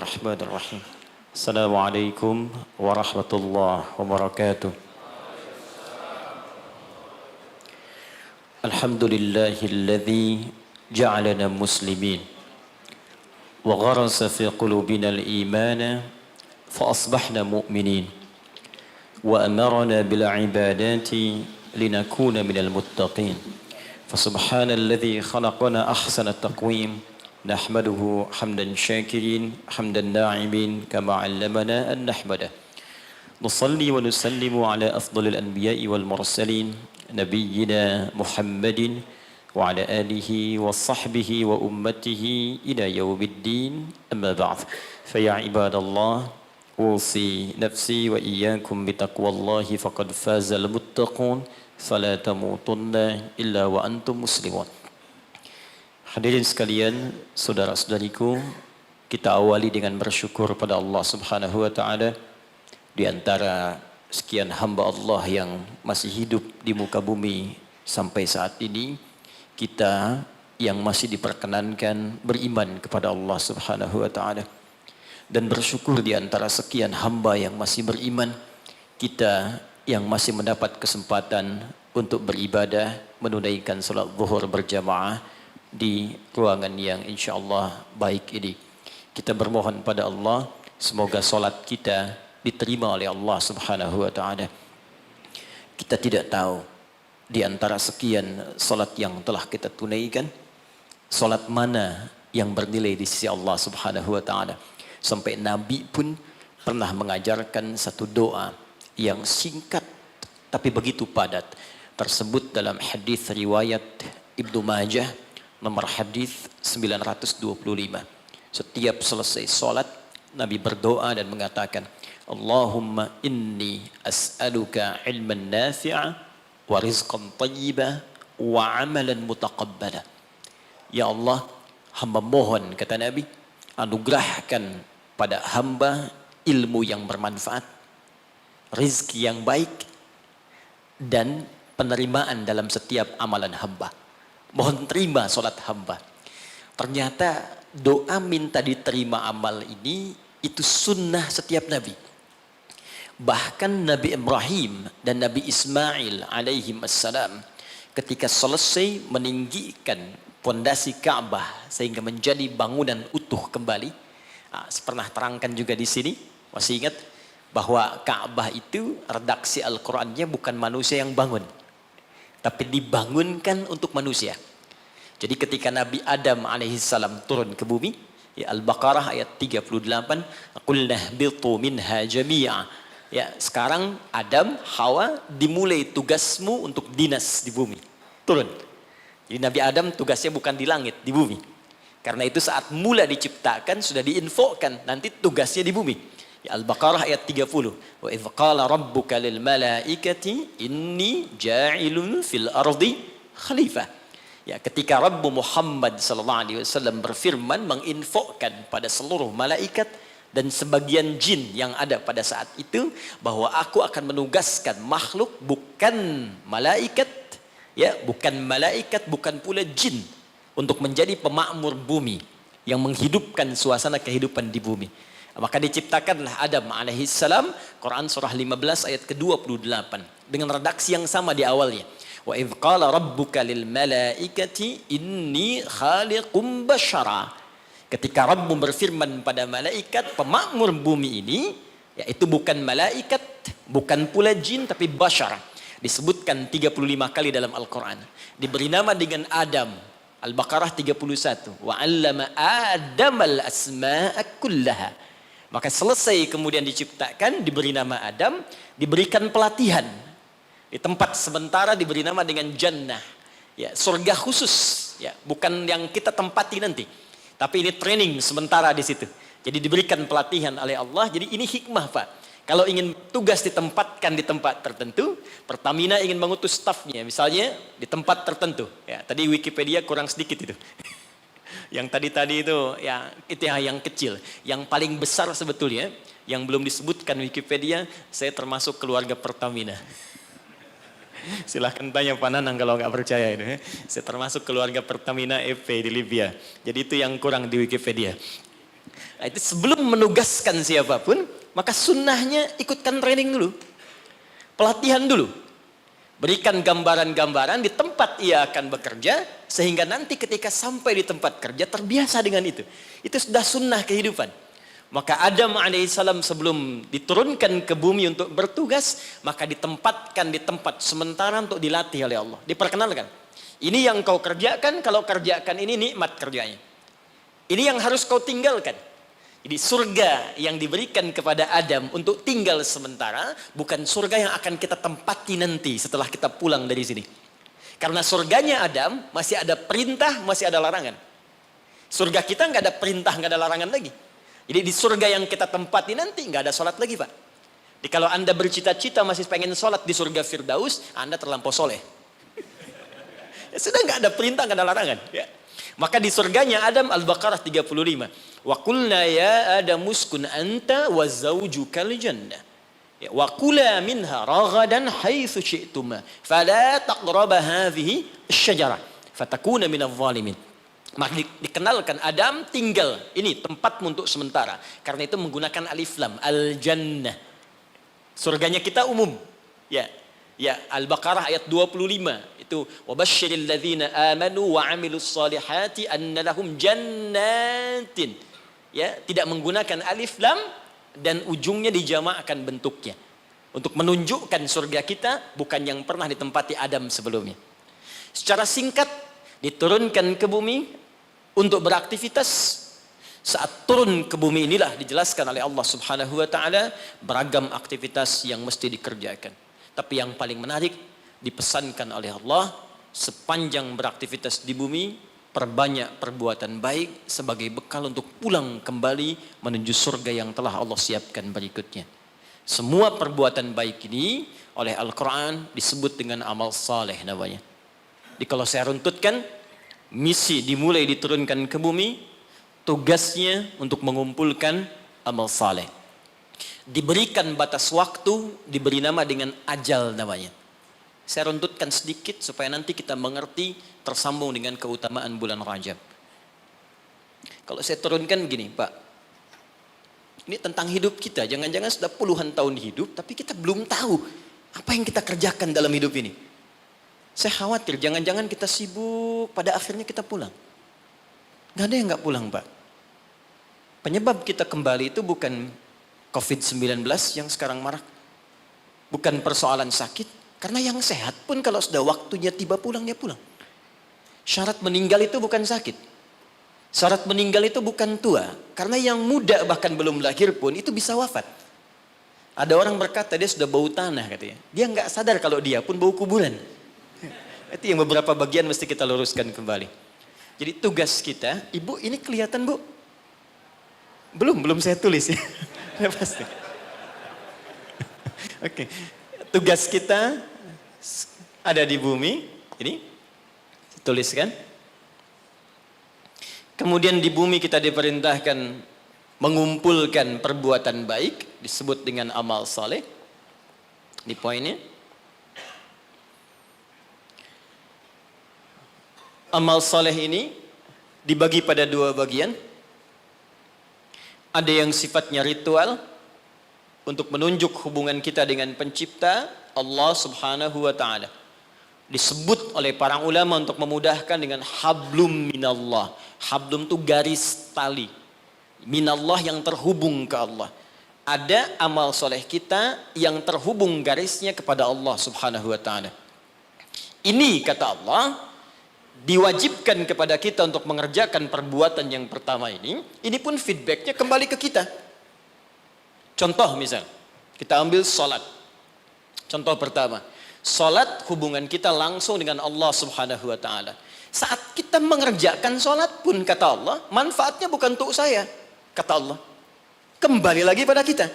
Bismillahirrahmanirrahim. Assalamualaikum warahmatullahi wabarakatuh. Alhamdulillahilladzi ja'alana muslimin wa gharasa fi qulubina al-iman fa asbahna mu'minin wa amarna bil ibadati linakuna minal muttaqin. Fa subhanalladzi khalaqana ahsana taqwim nahmaduhu hamdan syakirin hamdan na'imin kama 'allamana an nahmadah. Nusalli wa nusallimu ala afdalil anbiya'i wal mursalin nabiyyina Muhammadin wa ala alihi wa sahbihi wa ummatihi ila yaumiddin, amma ba'd. Fa ya ibadallah, usi nafsi wa iyyakum bitaqwallahi faqad fazal muttaqun fala tamutunna illa wa antum muslimun. Hadirin sekalian, saudara-saudariku, kita awali dengan bersyukur pada Allah Subhanahu wa taala. Di antara sekian hamba Allah yang masih hidup di muka bumi sampai saat ini, kita yang masih diperkenankan beriman kepada Allah Subhanahu wa taala. Dan bersyukur di antara sekian hamba yang masih beriman, kita yang masih mendapat kesempatan untuk beribadah, menunaikan salat zuhur berjamaah di ruangan yang insyaallah baik ini. Kita bermohon pada Allah semoga salat kita diterima oleh Allah Subhanahu wa taala. Kita tidak tahu di antara sekian salat yang telah kita tunaikan, salat mana yang bernilai di sisi Allah Subhanahu wa taala. Sampai Nabi pun pernah mengajarkan satu doa yang singkat tapi begitu padat, tersebut dalam hadis riwayat Ibnu Majah nomor hadis 925. Setiap selesai salat Nabi berdoa dan mengatakan, Allahumma inni as'aluka ilman nafi'a wa rizqan tayyiba wa amalan mutaqabbala. Ya Allah, hamba mohon, kata Nabi, anugerahkan pada hamba ilmu yang bermanfaat, rizki yang baik, dan penerimaan dalam setiap amalan hamba. Mohon terima solat hamba. Ternyata doa minta diterima amal ini itu sunnah setiap Nabi. Bahkan Nabi Ibrahim dan Nabi Ismail alaihim assalam ketika selesai meninggikan fondasi Ka'bah sehingga menjadi bangunan utuh kembali. Pernah terangkan juga di sini, masih ingat bahwa Ka'bah itu redaksi Al-Qur'annya bukan manusia yang bangun, tapi dibangunkan untuk manusia. Jadi ketika Nabi Adam alaihissalam turun ke bumi, ya Al-Baqarah ayat 38, qulna ihbitu minha jami'a. Ya, sekarang Adam, Hawa dimulai tugasmu untuk dinas di bumi. Turun. Jadi Nabi Adam tugasnya bukan di langit, di bumi. Karena itu saat mula diciptakan sudah diinfokan nanti tugasnya di bumi. Ya, Al-Baqarah ayat 30. Wa idz qala rabbuka lil malaikati inni ja'ilun fil ardi khalifah. Ya, ketika Rabbu Muhammad sallallahu alaihi wasallam berfirman menginfokan pada seluruh malaikat dan sebagian jin yang ada pada saat itu bahwa aku akan menugaskan makhluk bukan malaikat, ya, bukan malaikat, bukan pula jin untuk menjadi pemakmur bumi yang menghidupkan suasana kehidupan di bumi. Maka diciptakanlah Adam alaihissalam, Quran surah 15 ayat ke-28 dengan redaksi yang sama di awalnya. Wa idz qala rabbuka lil malaikati inni khaliqum basyara. Ketika Rabbmu berfirman pada malaikat pemakmur bumi ini, yaitu bukan malaikat, bukan pula jin, tapi basyar. Disebutkan 35 kali dalam Al-Quran. Diberi nama dengan Adam. Al-Baqarah 31. Wa 'allama Adamal asma'a kullaha. Maka selesai kemudian diciptakan, diberi nama Adam, diberikan pelatihan. Di tempat sementara diberi nama dengan jannah. Ya, surga khusus, ya, bukan yang kita tempati nanti. Tapi ini training sementara di situ. Jadi diberikan pelatihan oleh Allah. Jadi ini hikmah, Pak. Kalau ingin tugas ditempatkan di tempat tertentu, Pertamina ingin mengutus stafnya, misalnya di tempat tertentu. Ya, tadi Wikipedia kurang sedikit itu. Yang tadi itu, ya itu yang kecil. Yang paling besar sebetulnya, yang belum disebutkan Wikipedia, saya termasuk keluarga Pertamina. Silahkan tanya Pak Nanang kalau nggak percaya itu. Saya termasuk keluarga Pertamina EP di Libya. Jadi itu yang kurang di Wikipedia. Nah, itu sebelum menugaskan siapapun, maka sunnahnya ikutkan training dulu. Pelatihan dulu. Berikan gambaran-gambaran di tempat ia akan bekerja, sehingga nanti ketika sampai di tempat kerja terbiasa dengan itu. Itu sudah sunnah kehidupan. Maka Adam alaihissalam sebelum diturunkan ke bumi untuk bertugas, maka ditempatkan di tempat sementara untuk dilatih oleh Allah. Diperkenalkan. Ini yang kau kerjakan, kalau kerjakan ini nikmat kerjanya. Ini yang harus kau tinggalkan. Jadi surga yang diberikan kepada Adam untuk tinggal sementara bukan surga yang akan kita tempati nanti setelah kita pulang dari sini. Karena surganya Adam masih ada perintah, masih ada larangan. Surga kita nggak ada perintah, nggak ada larangan lagi. Jadi di surga yang kita tempati nanti nggak ada sholat lagi, Pak. Jadi kalau Anda bercita-cita masih pengen sholat di surga Firdaus, Anda terlampau soleh. Ya, sudah nggak ada perintah, nggak ada larangan. Ya. Maka di surganya Adam, Al-Baqarah 35. Wa qulna ya Adam uskun anta wa zawjukal jannah. Ya, wa kula minha ragadan haitsu syi'tuma fala taqraba hadhihi asy-syajarah fatakuna minadh dhalimin. Maka dikenalkan Adam tinggal ini tempatmu untuk sementara. Karena itu menggunakan alif lam, al-jannah. Surganya kita umum. Ya. Ya, Al-Baqarah ayat 25 itu wabasyiril ladzina amanu wa 'amilus solihati anna lahum jannatin. Ya, tidak menggunakan alif lam dan ujungnya dijamakkan bentuknya untuk menunjukkan surga kita bukan yang pernah ditempati Adam sebelumnya. Secara singkat diturunkan ke bumi untuk beraktivitas. Saat turun ke bumi inilah dijelaskan oleh Allah Subhanahu wa taala beragam aktivitas yang mesti dikerjakan. Tapi yang paling menarik dipesankan oleh Allah sepanjang beraktivitas di bumi perbanyak perbuatan baik sebagai bekal untuk pulang kembali menuju surga yang telah Allah siapkan berikutnya. Semua perbuatan baik ini oleh Al-Quran disebut dengan amal saleh namanya. Jadi kalau saya runtutkan, misi dimulai diturunkan ke bumi, tugasnya untuk mengumpulkan amal saleh. Diberikan batas waktu, diberi nama dengan ajal namanya. Saya runtutkan sedikit supaya nanti kita mengerti tersambung dengan keutamaan bulan Rajab. Kalau saya turunkan gini, Pak. Ini tentang hidup kita. Jangan-jangan sudah puluhan tahun hidup, tapi kita belum tahu apa yang kita kerjakan dalam hidup ini. Saya khawatir, jangan-jangan kita sibuk, pada akhirnya kita pulang. Gak ada yang gak pulang, Pak. Penyebab kita kembali itu bukan COVID-19 yang sekarang marak. Bukan persoalan sakit. Karena yang sehat pun kalau sudah waktunya tiba pulang, dia pulang. Syarat meninggal itu bukan sakit. Syarat meninggal itu bukan tua. Karena yang muda bahkan belum lahir pun itu bisa wafat. Ada orang berkata dia sudah bau tanah katanya. Dia nggak sadar kalau dia pun bau kuburan. Itu yang beberapa bagian mesti kita luruskan kembali. Jadi tugas kita, Ibu ini kelihatan Bu? Belum saya tulis ya. Ya pasti. Oke. Tugas kita ada di bumi, ini tuliskan. Kemudian di bumi kita diperintahkan mengumpulkan perbuatan baik, disebut dengan amal saleh. Di poinnya. Amal saleh ini dibagi pada dua bagian. Ada yang sifatnya ritual untuk menunjuk hubungan kita dengan pencipta Allah Subhanahu wa taala. Disebut oleh para ulama untuk memudahkan dengan hablum minallah. Hablum itu garis tali. Minallah yang terhubung ke Allah. Ada amal soleh kita yang terhubung garisnya kepada Allah Subhanahu wa taala. Ini kata Allah diwajibkan kepada kita untuk mengerjakan perbuatan yang pertama ini pun feedbacknya kembali ke kita. Contoh misal, kita ambil sholat. Contoh pertama, sholat hubungan kita langsung dengan Allah Subhanahu wa taala. Saat kita mengerjakan sholat pun kata Allah, manfaatnya bukan untuk saya, kata Allah. Kembali lagi pada kita.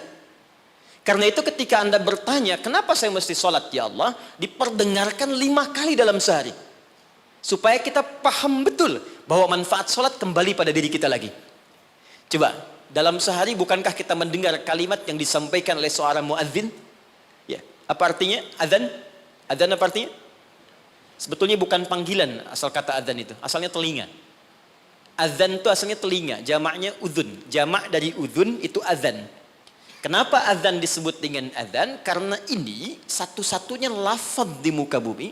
Karena itu ketika Anda bertanya, kenapa saya mesti sholat ya Allah? Diperdengarkan 5 kali dalam sehari. Supaya kita paham betul bahwa manfaat sholat kembali pada diri kita lagi. Coba, dalam sehari bukankah kita mendengar kalimat yang disampaikan oleh seorang muadzin? Ya, apa artinya? Adzan? Adzan apa artinya? Sebetulnya bukan panggilan asal kata adzan itu, asalnya telinga. Azan itu asalnya telinga, jamaknya udhun. Jamak dari udhun itu azan. Kenapa azan disebut dengan azan? Karena ini satu-satunya lafaz di muka bumi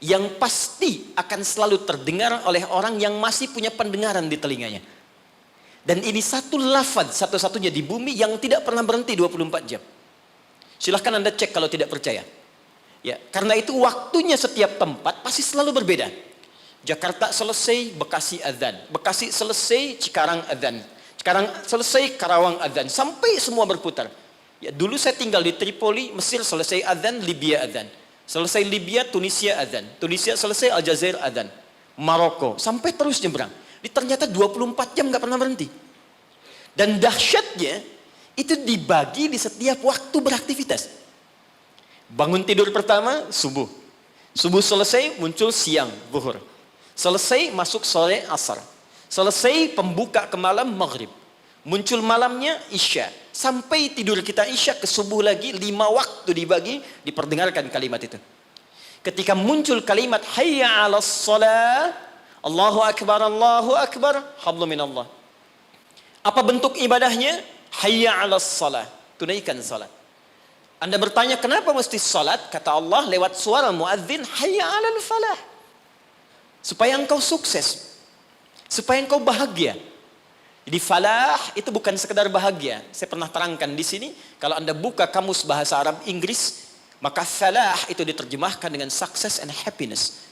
yang pasti akan selalu terdengar oleh orang yang masih punya pendengaran di telinganya. Dan ini satu lafaz satu-satunya di bumi yang tidak pernah berhenti 24 jam. Silahkan Anda cek kalau tidak percaya. Ya, karena itu waktunya setiap tempat pasti selalu berbeda. Jakarta selesai, Bekasi azan. Bekasi selesai, Cikarang azan. Cikarang selesai, Karawang azan. Sampai semua berputar. Ya, dulu saya tinggal di Tripoli, Mesir selesai azan, Libya azan. Selesai Libya, Tunisia azan. Tunisia selesai, Aljazair azan. Maroko, sampai terus nyebrang. Ternyata 24 jam nggak pernah berhenti. Dan dahsyatnya, itu dibagi di setiap waktu beraktivitas. Bangun tidur pertama, subuh. Subuh selesai, muncul siang, zuhur. Selesai masuk sore asar. Selesai pembuka ke malam maghrib. Muncul malamnya isya. Sampai tidur kita isya ke subuh lagi 5 waktu dibagi diperdengarkan kalimat itu. Ketika muncul kalimat hayya 'alas shalah, Allahu akbar, hablum minallah. Apa bentuk ibadahnya? Hayya 'alas shalah, tunaikan salat. Anda bertanya kenapa mesti salat? Kata Allah lewat suara muadzin, hayya 'alal falah. Supaya engkau sukses. Supaya engkau bahagia. Jadi falah itu bukan sekedar bahagia. Saya pernah terangkan di sini, kalau Anda buka kamus bahasa Arab Inggris, maka falah itu diterjemahkan dengan success and happiness.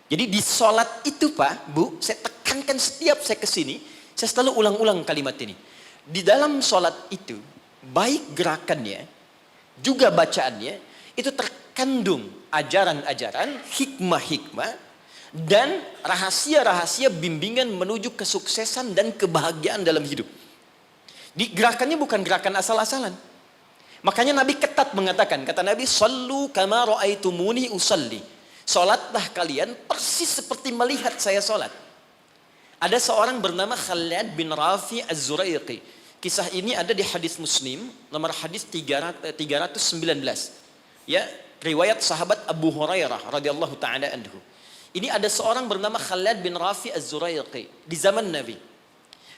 Jadi di salat itu Pak, Bu, saya tekankan setiap saya kesini, saya selalu ulang-ulang kalimat ini. Di dalam salat itu, baik gerakannya, juga bacaannya, itu terkandung ajaran-ajaran, hikmah-hikmah, dan rahasia-rahasia bimbingan menuju kesuksesan dan kebahagiaan dalam hidup. Di gerakannya bukan gerakan asal-asalan. Makanya Nabi ketat mengatakan, kata Nabi, "Shallu kama ra'aitumuni usalli." Salatlah kalian persis seperti melihat saya salat. Ada seorang bernama Khalid bin Rafi Az-Zuraiqi. Kisah ini ada di hadis Muslim, nomor hadis 319. Ya, riwayat sahabat Abu Hurairah radhiyallahu taala anhu. Ini ada seorang bernama Khalid bin Rafi Az-Zuraiqi di zaman Nabi.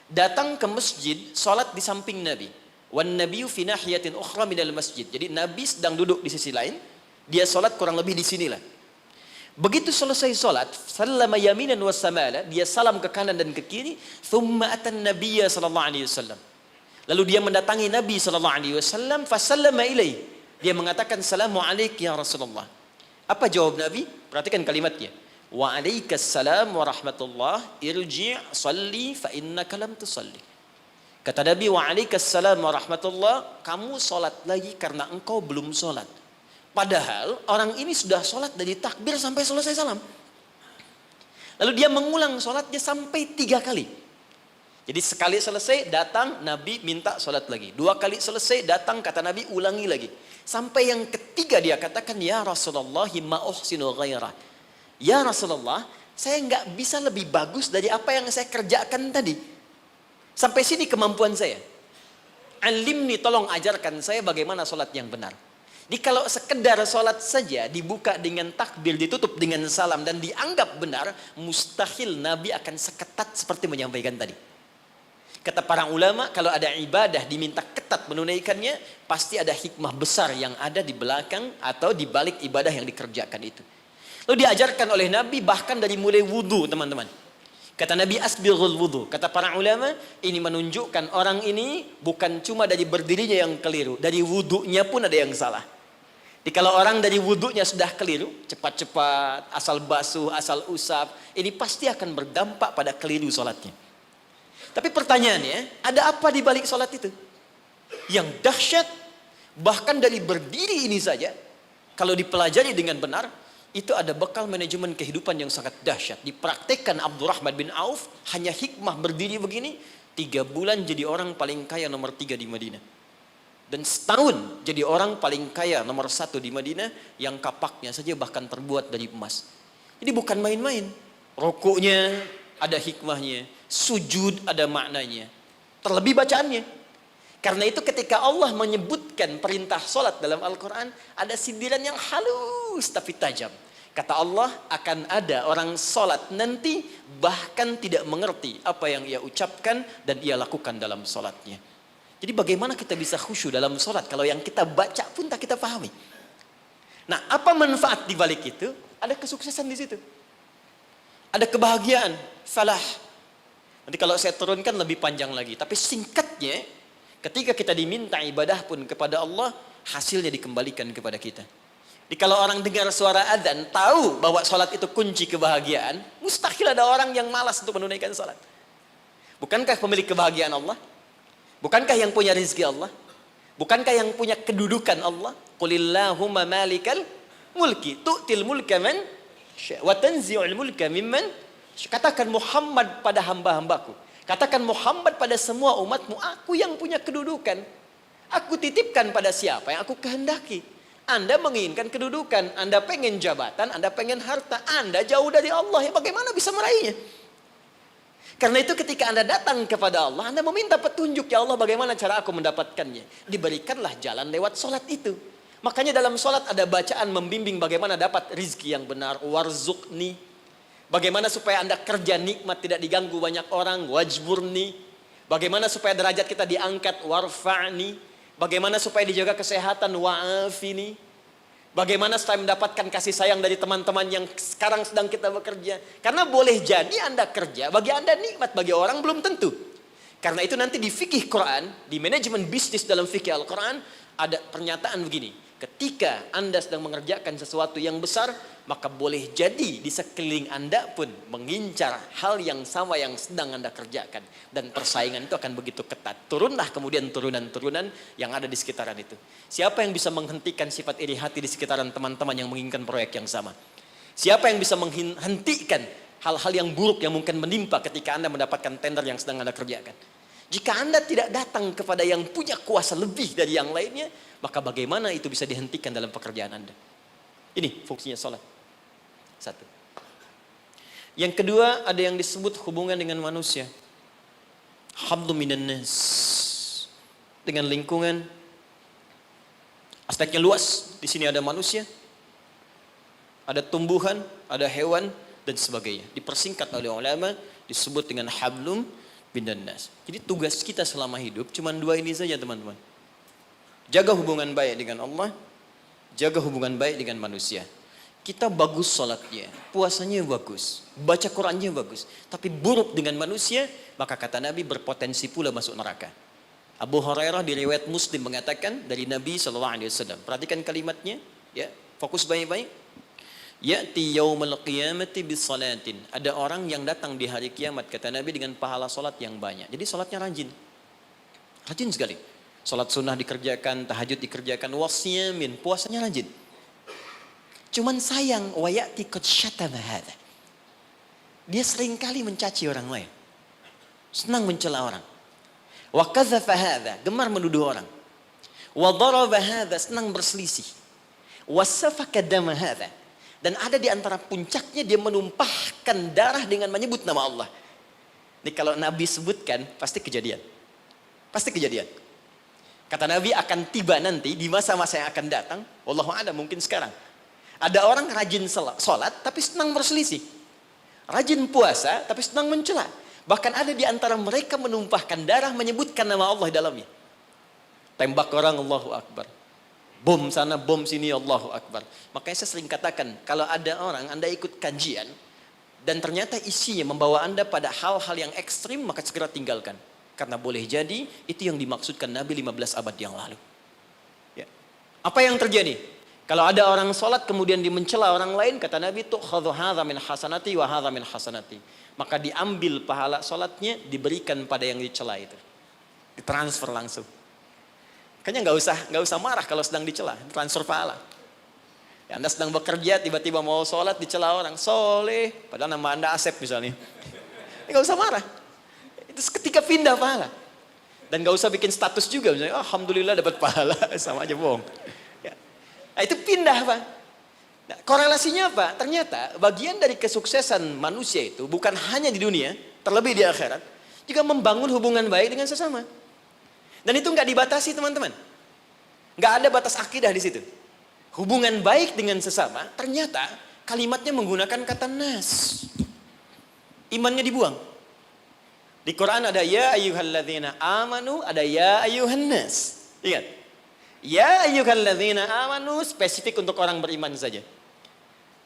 Datang ke masjid, salat di samping Nabi. Wan nabiyyu fi nahiyatin ukhra minal masjid. Jadi Nabi sedang duduk di sisi lain, dia salat kurang lebih di sinilah. Begitu selesai salat, sallama yaminan wa samala, dia salam ke kanan dan ke kiri, thumma atan nabiyya sallallahu alaihi wasallam. Lalu dia mendatangi Nabi sallallahu alaihi wasallam, fa sallama ilaihi. Dia mengatakan, "Assalamu alayka ya Rasulullah." Apa jawab Nabi? Perhatikan kalimatnya. Wa alaikassalam wa rahmatullah, irji' salli fa innaka lam tusalli. Kata Nabi, wa alaikassalam wa rahmatullah, kamu salat lagi karena engkau belum salat. Padahal orang ini sudah salat dari takbir sampai selesai salam. Lalu dia mengulang salatnya sampai 3 kali. Jadi sekali selesai datang Nabi minta salat lagi. 2 kali selesai datang kata Nabi ulangi lagi. Sampai yang ketiga dia katakan, ya Rasulullah ma uhsinu ghairah. Ya Rasulullah, saya nggak bisa lebih bagus dari apa yang saya kerjakan tadi. Sampai sini kemampuan saya. Alimni, tolong ajarkan saya bagaimana sholat yang benar. Jadi kalau sekedar sholat saja dibuka dengan takbir, ditutup dengan salam dan dianggap benar, mustahil Nabi akan seketat seperti menyampaikan tadi. Kata para ulama, kalau ada ibadah diminta ketat menunaikannya, pasti ada hikmah besar yang ada di belakang atau di balik ibadah yang dikerjakan itu. Lalu diajarkan oleh Nabi bahkan dari mulai wudu, teman-teman. Kata Nabi, asbighul wudu. Kata para ulama, ini menunjukkan orang ini bukan cuma dari berdirinya yang keliru, dari wudunya pun ada yang salah. Jadi kalau orang dari wudunya sudah keliru, cepat-cepat, asal basuh, asal usap, ini pasti akan berdampak pada keliru sholatnya. Tapi pertanyaannya, ada apa di balik sholat itu? Yang dahsyat, bahkan dari berdiri ini saja, kalau dipelajari dengan benar, itu ada bekal manajemen kehidupan yang sangat dahsyat. Dipraktekkan Abdurrahman bin Auf, hanya hikmah berdiri begini, 3 bulan jadi orang paling kaya nomor 3 di Madinah. Dan setahun jadi orang paling kaya nomor 1 di Madinah, yang kapaknya saja bahkan terbuat dari emas. Jadi bukan main-main. Rukuknya ada hikmahnya, sujud ada maknanya, terlebih bacaannya. Karena itu ketika Allah menyebutkan perintah sholat dalam Al-Quran, ada sindiran yang halus tapi tajam. Kata Allah, akan ada orang sholat nanti bahkan tidak mengerti apa yang ia ucapkan dan ia lakukan dalam sholatnya. Jadi bagaimana kita bisa khusyuk dalam sholat kalau yang kita baca pun tak kita pahami? Nah, apa manfaat di balik itu? Ada kesuksesan di situ. Ada kebahagiaan, falah. Nanti kalau saya turunkan lebih panjang lagi. Tapi singkatnya, ketika kita diminta ibadah pun kepada Allah, hasilnya dikembalikan kepada kita. Jadi kalau orang dengar suara adzan, tahu bahwa sholat itu kunci kebahagiaan, mustahil ada orang yang malas untuk menunaikan sholat. Bukankah pemilik kebahagiaan Allah? Bukankah yang punya rizki Allah? Bukankah yang punya kedudukan Allah? Qulillahumma malikal mulki tu'til mulka man syaa' wa tanzi'ul mulka mimman. Katakan Muhammad pada hamba-hambaku. Katakan Muhammad pada semua umatmu, aku yang punya kedudukan. Aku titipkan pada siapa yang aku kehendaki. Anda menginginkan kedudukan, Anda pengen jabatan, Anda pengen harta, Anda jauh dari Allah. Ya bagaimana bisa meraihnya? Karena itu ketika Anda datang kepada Allah, Anda meminta petunjuk, ya Allah bagaimana cara aku mendapatkannya. Diberikanlah jalan lewat sholat itu. Makanya dalam sholat ada bacaan membimbing bagaimana dapat rizki yang benar. Warzuqni. Bagaimana supaya Anda kerja nikmat tidak diganggu banyak orang. Wajburni. Bagaimana supaya derajat kita diangkat. Warfa'ni. Bagaimana supaya dijaga kesehatan, wa'afini. Bagaimana supaya mendapatkan kasih sayang dari teman-teman yang sekarang sedang kita bekerja. Karena boleh jadi Anda kerja, bagi Anda nikmat, bagi orang belum tentu. Karena itu nanti di fikih Quran, di manajemen bisnis dalam fikih Al-Quran, ada pernyataan begini. Ketika Anda sedang mengerjakan sesuatu yang besar, maka boleh jadi di sekeliling Anda pun mengincar hal yang sama yang sedang Anda kerjakan. Dan persaingan itu akan begitu ketat. Turunlah kemudian turunan-turunan yang ada di sekitaran itu. Siapa yang bisa menghentikan sifat iri hati di sekitaran teman-teman yang menginginkan proyek yang sama? Siapa yang bisa menghentikan hal-hal yang buruk yang mungkin menimpa ketika Anda mendapatkan tender yang sedang Anda kerjakan? Jika Anda tidak datang kepada yang punya kuasa lebih dari yang lainnya, maka bagaimana itu bisa dihentikan dalam pekerjaan Anda? Ini fungsinya sholat. Satu. Yang kedua, ada yang disebut hubungan dengan manusia. Hablu minan nas. Dengan lingkungan. Aspeknya luas. Di sini ada manusia, ada tumbuhan, ada hewan, dan sebagainya. Dipersingkat oleh ulama, disebut dengan hablum minan nas. Jadi tugas kita selama hidup cuma dua ini saja, teman-teman. Jaga hubungan baik dengan Allah, jaga hubungan baik dengan manusia. Kita bagus sholatnya, puasanya bagus, baca Qurannya bagus, tapi buruk dengan manusia, maka kata Nabi berpotensi pula masuk neraka. Abu Hurairah di riwayat Muslim mengatakan dari Nabi SAW. Perhatikan kalimatnya, ya, fokus baik-baik. Ya'ti yaumal qiyamati bis salatin. Ada orang yang datang di hari kiamat, kata Nabi, dengan pahala solat yang banyak. Jadi solatnya rajin. Rajin sekali. Solat sunnah dikerjakan, tahajud dikerjakan, wasyamin, puasanya rajin. Cuman sayang, wa ya'ti qad syatama hadza. Dia seringkali mencaci orang lain. Senang mencela orang. Wa kadzafa hadza, gemar menuduh orang. Wa daraba hadza, senang berselisih. Wa safaka dama hadza. Dan ada di antara puncaknya dia menumpahkan darah dengan menyebut nama Allah. Ini kalau Nabi sebutkan pasti kejadian. Pasti kejadian. Kata Nabi akan tiba nanti di masa-masa yang akan datang. Wallahu a'lam, mungkin sekarang. Ada orang rajin sholat tapi senang berselisih. Rajin puasa tapi senang mencela. Bahkan ada di antara mereka menumpahkan darah menyebutkan nama Allah di dalamnya. Tembak orang, Allahu Akbar. Bom sana, bom sini, Allahu Akbar. Makanya saya sering katakan, kalau ada orang, Anda ikut kajian, dan ternyata isinya membawa Anda pada hal-hal yang ekstrim, maka segera tinggalkan. Karena boleh jadi, itu yang dimaksudkan Nabi 15 abad yang lalu. Ya. Apa yang terjadi? Kalau ada orang sholat, kemudian dia mencela orang lain, kata Nabi, tu'khadhu hadha min hasanati wa hadha min hasanati. Maka diambil pahala sholatnya, diberikan pada yang dicela itu. Ditransfer langsung. Kayaknya nggak usah marah kalau sedang dicela, transfer pahala. Ya, Anda sedang bekerja, tiba-tiba mau sholat dicela orang, soleh, padahal nama Anda Asep misalnya. Nggak usah marah. Itu ketika pindah pahala. Dan nggak usah bikin status juga, misalnya, oh, alhamdulillah dapat pahala, sama aja bohong. Ya. Nah, itu pindah, Pak. Nah, korelasinya apa? Ternyata bagian dari kesuksesan manusia itu bukan hanya di dunia, terlebih di akhirat, juga membangun hubungan baik dengan sesama. Dan itu nggak dibatasi, teman-teman. Nggak ada batas akidah di situ. Hubungan baik dengan sesama, ternyata kalimatnya menggunakan kata nas. Imannya dibuang. Di Quran ada ya ayyuhalladzina amanu, ada ya ayyuhan nas. Ingat. Ya ayyuhalladzina amanu spesifik untuk orang beriman saja.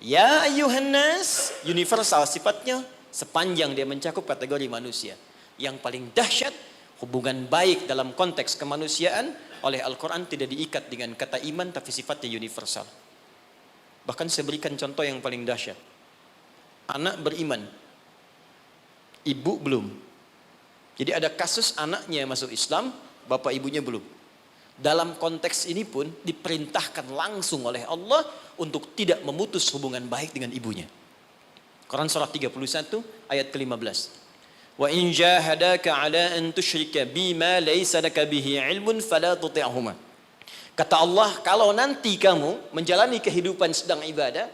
Ya ayyuhan nas universal sifatnya sepanjang dia mencakup kategori manusia. Yang paling dahsyat hubungan baik dalam konteks kemanusiaan oleh Al-Quran tidak diikat dengan kata iman tapi sifatnya universal. Bahkan saya berikan contoh yang paling dahsyat. Anak beriman, ibu belum. Jadi ada kasus anaknya masuk Islam, bapak ibunya belum. Dalam konteks ini pun diperintahkan langsung oleh Allah untuk tidak memutus hubungan baik dengan ibunya. Quran surah 31 ayat ke-15. Wa in jahadaka ala an tusyrika bima laysa laka bihi ilmun fala tuti'huma. Kata Allah, kalau nanti kamu menjalani kehidupan sedang ibadah,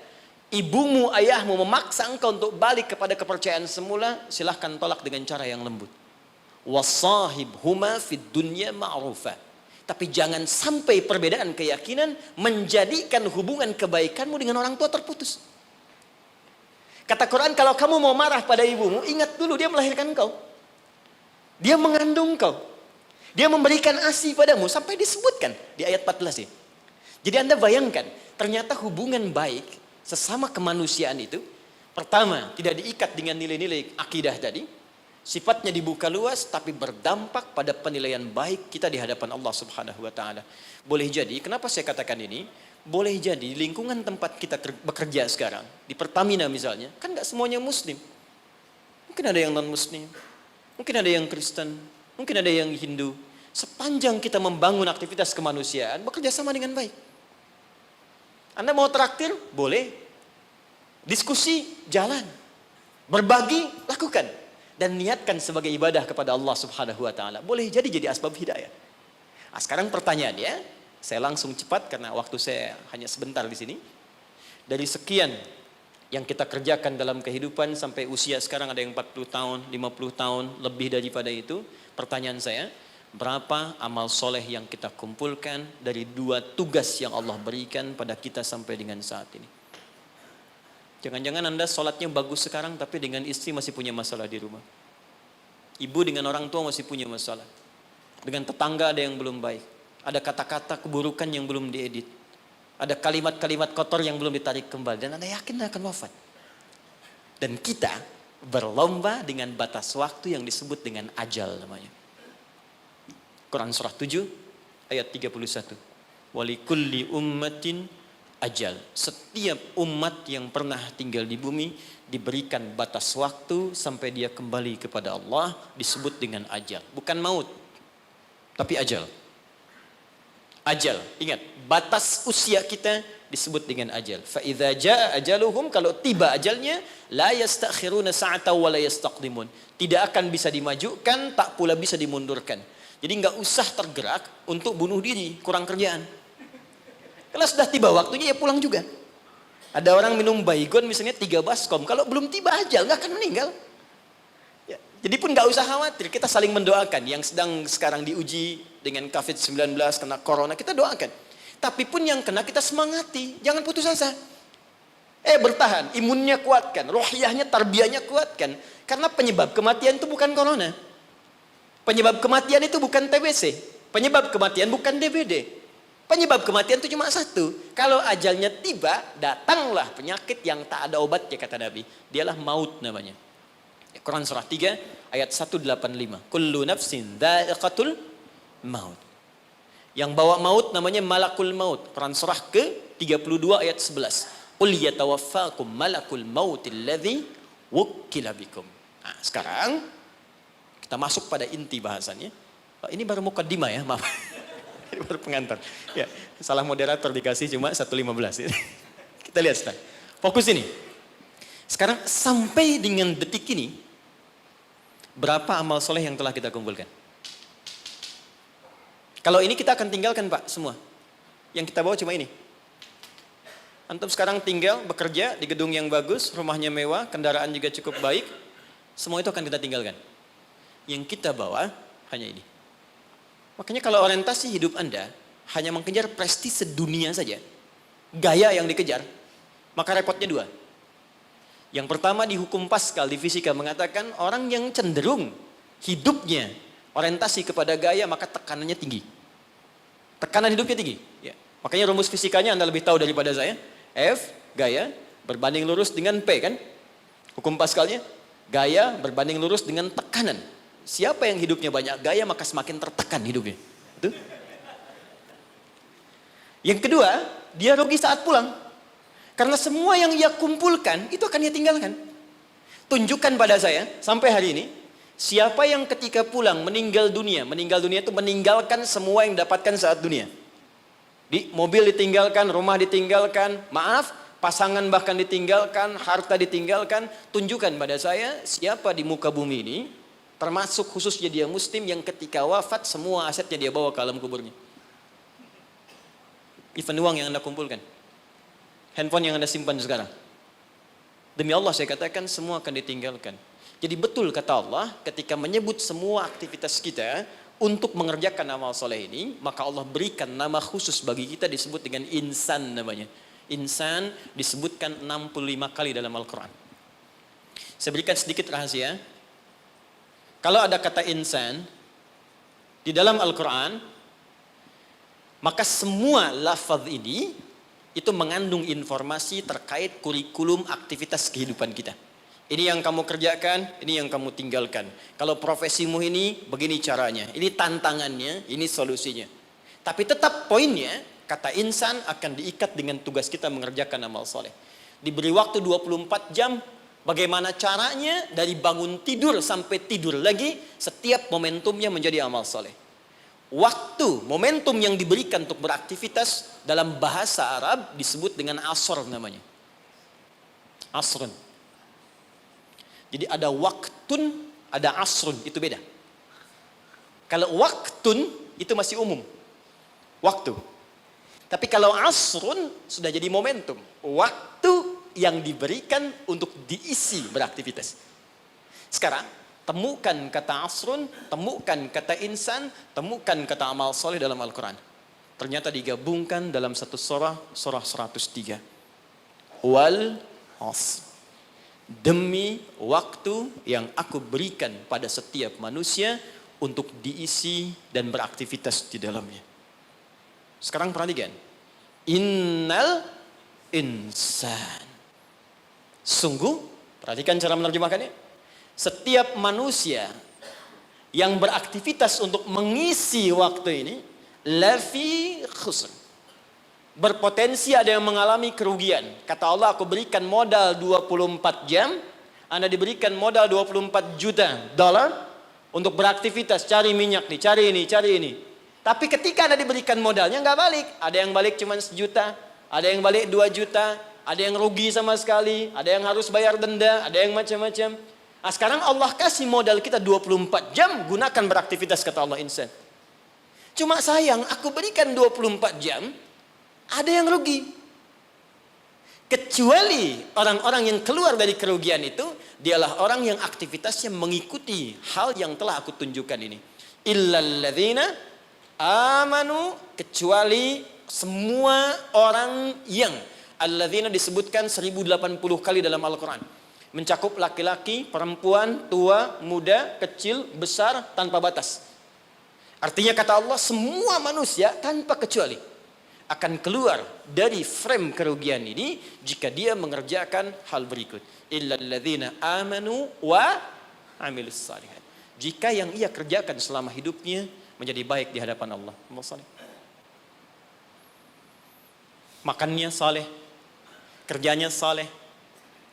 ibumu, ayahmu memaksa engkau untuk balik kepada kepercayaan semula, silahkan tolak dengan cara yang lembut. Wasahibhuma fid dunya ma'rufa. Tapi jangan sampai perbedaan keyakinan menjadikan hubungan kebaikanmu dengan orang tua terputus. Kata Quran, kalau kamu mau marah pada ibumu, ingat dulu dia melahirkan kau. Dia mengandung kau. Dia memberikan ASI padamu sampai disebutkan di ayat 14 ini. Jadi Anda bayangkan, ternyata hubungan baik sesama kemanusiaan itu pertama tidak diikat dengan nilai-nilai akidah tadi. Sifatnya dibuka luas tapi berdampak pada penilaian baik kita di hadapan Allah Subhanahu wa taala. Boleh jadi, kenapa saya katakan ini? Boleh jadi lingkungan tempat kita bekerja sekarang, di Pertamina misalnya, kan nggak semuanya muslim. Mungkin ada yang non muslim, mungkin ada yang Kristen, mungkin ada yang Hindu. Sepanjang kita membangun aktivitas kemanusiaan, bekerja sama dengan baik. Anda mau traktir? Boleh. Diskusi, jalan. Berbagi, lakukan. Dan niatkan sebagai ibadah kepada Allah Subhanahu wa taala. Boleh jadi asbab hidayah. Nah, sekarang pertanyaannya, saya langsung cepat karena waktu saya hanya sebentar di sini. Dari sekian yang kita kerjakan dalam kehidupan sampai usia sekarang ada yang 40 tahun, 50 tahun, lebih daripada itu. Pertanyaan saya, berapa amal soleh yang kita kumpulkan dari 2 tugas yang Allah berikan pada kita sampai dengan saat ini? Jangan-jangan Anda sholatnya bagus sekarang tapi dengan istri masih punya masalah di rumah. Ibu dengan orang tua masih punya masalah. Dengan tetangga ada yang belum baik. Ada kata-kata keburukan yang belum diedit. Ada kalimat-kalimat kotor yang belum ditarik kembali. Dan Anda yakin Anda akan wafat. Dan kita berlomba dengan batas waktu yang disebut dengan ajal namanya. Quran surah 7 ayat 31. Walikulli ummatin ajal. Setiap umat yang pernah tinggal di bumi diberikan batas waktu sampai dia kembali kepada Allah, disebut dengan ajal. Bukan maut, tapi ajal. Ajal, ingat, batas usia kita disebut dengan ajal. Fa idza jaa ajaluhum, kalau tiba ajalnya, la yastakhiruna sa'ata wa la yastaqdimun. Tidak akan bisa dimajukan, tak pula bisa dimundurkan. Jadi enggak usah tergerak untuk bunuh diri, kurang kerjaan. Kalau sudah tiba waktunya ya pulang juga. Ada orang minum baygon misalnya 3 baskom. Kalau belum tiba ajal nggak akan meninggal. Ya, jadi pun nggak usah khawatir. Kita saling mendoakan. Yang sedang sekarang diuji dengan COVID-19, kena corona, kita doakan. Tapi pun yang kena kita semangati. Jangan putus asa. Bertahan. Imunnya kuatkan. Rohiyahnya, tarbiyahnya kuatkan. Karena penyebab kematian itu bukan corona. Penyebab kematian itu bukan TBC. Penyebab kematian bukan DBD. Penyebab kematian itu cuma satu. Kalau ajalnya tiba, datanglah penyakit yang tak ada obatnya kata Nabi. Dialah maut namanya. Quran surah 3 ayat 185. Kullu nafsin dha'iqatul maut. Yang bawa maut namanya malakul maut. Quran surah ke-32 ayat 11. Qul yatawaffakum malakul mautil ladzi wukkila bikum. Nah, sekarang kita masuk pada inti bahasannya. Ini baru mukaddimah ya, maaf. Ini baru pengantar. Ya, salah moderator dikasih cuma 1.15. Kita lihat sekarang. Fokus ini. Sekarang sampai dengan detik ini, berapa amal soleh yang telah kita kumpulkan? Kalau ini kita akan tinggalkan Pak, semua. Yang kita bawa cuma ini. Antum sekarang tinggal, bekerja di gedung yang bagus, rumahnya mewah, kendaraan juga cukup baik. Semua itu akan kita tinggalkan. Yang kita bawa hanya ini. Makanya kalau orientasi hidup Anda hanya mengejar prestise dunia saja, gaya yang dikejar, maka repotnya 2. Yang pertama di hukum Pascal di fisika mengatakan orang yang cenderung hidupnya orientasi kepada gaya maka tekanannya tinggi. Tekanan hidupnya tinggi. Ya. Makanya rumus fisikanya Anda lebih tahu daripada saya. F gaya berbanding lurus dengan P kan? Hukum Pascalnya gaya berbanding lurus dengan tekanan. Siapa yang hidupnya banyak gaya maka semakin tertekan hidupnya. Itu. Yang kedua, dia rugi saat pulang. Karena semua yang ia kumpulkan, itu akan ia tinggalkan. Tunjukkan pada saya, sampai hari ini, siapa yang ketika pulang meninggal dunia itu meninggalkan semua yang dapatkan saat dunia. Di mobil ditinggalkan, rumah ditinggalkan, maaf, pasangan bahkan ditinggalkan, harta ditinggalkan. Tunjukkan pada saya, siapa di muka bumi ini, termasuk khususnya dia muslim yang ketika wafat semua asetnya dia bawa ke alam kuburnya. Even uang yang Anda kumpulkan. Handphone yang Anda simpan sekarang. Demi Allah saya katakan semua akan ditinggalkan. Jadi betul kata Allah ketika menyebut semua aktivitas kita untuk mengerjakan amal soleh ini, maka Allah berikan nama khusus bagi kita disebut dengan insan namanya. Insan disebutkan 65 kali dalam Al-Quran. Saya berikan sedikit rahasia. Kalau ada kata insan di dalam Al-Quran, maka semua lafaz ini itu mengandung informasi terkait kurikulum aktivitas kehidupan kita. Ini yang kamu kerjakan, ini yang kamu tinggalkan. Kalau profesimu ini, begini caranya. Ini tantangannya, ini solusinya. Tapi tetap poinnya, kata insan akan diikat dengan tugas kita mengerjakan amal soleh. Diberi waktu 24 jam, bagaimana caranya dari bangun tidur sampai tidur lagi, setiap momentumnya menjadi amal soleh. Waktu, momentum yang diberikan untuk beraktivitas dalam bahasa Arab disebut dengan asr namanya. Asrun. Jadi ada waktun, ada asrun, itu beda. Kalau waktun itu masih umum. Waktu. Tapi kalau asrun sudah jadi momentum. Waktu yang diberikan untuk diisi beraktivitas. Sekarang temukan kata asrun, temukan kata insan, temukan kata amal soleh dalam Al-Quran. Ternyata digabungkan dalam satu surah 103. Wal asr. Demi waktu yang aku berikan pada setiap manusia untuk diisi dan beraktivitas di dalamnya. Sekarang perhatikan. Innal insan. Sungguh, perhatikan cara menerjemahkannya. Setiap manusia yang beraktivitas untuk mengisi waktu ini lafi khusr. Berpotensi ada yang mengalami kerugian. Kata Allah, aku berikan modal 24 jam, Anda diberikan modal 24 juta dolar untuk beraktivitas, cari minyak nih, cari ini, cari ini. Tapi ketika Anda diberikan modalnya nggak balik. Ada yang balik cuma 1 juta, ada yang balik 2 juta, ada yang rugi sama sekali, ada yang harus bayar denda, ada yang macam-macam. Nah, sekarang Allah kasih modal kita 24 jam, gunakan beraktivitas kata Allah insan. Cuma sayang, aku berikan 24 jam, ada yang rugi. Kecuali orang-orang yang keluar dari kerugian itu, dialah orang yang aktivitasnya mengikuti hal yang telah aku tunjukkan ini. Illalladzina amanu, kecuali semua orang yang, alladzina disebutkan 1080 kali dalam Al-Quran. Mencakup laki-laki, perempuan, tua, muda, kecil, besar, tanpa batas. Artinya kata Allah, semua manusia tanpa kecuali akan keluar dari frame kerugian ini jika dia mengerjakan hal berikut. Illalladzina amanu wa amilus salihat. Jika yang ia kerjakan selama hidupnya menjadi baik di hadapan Allah. Makannya saleh, kerjanya saleh.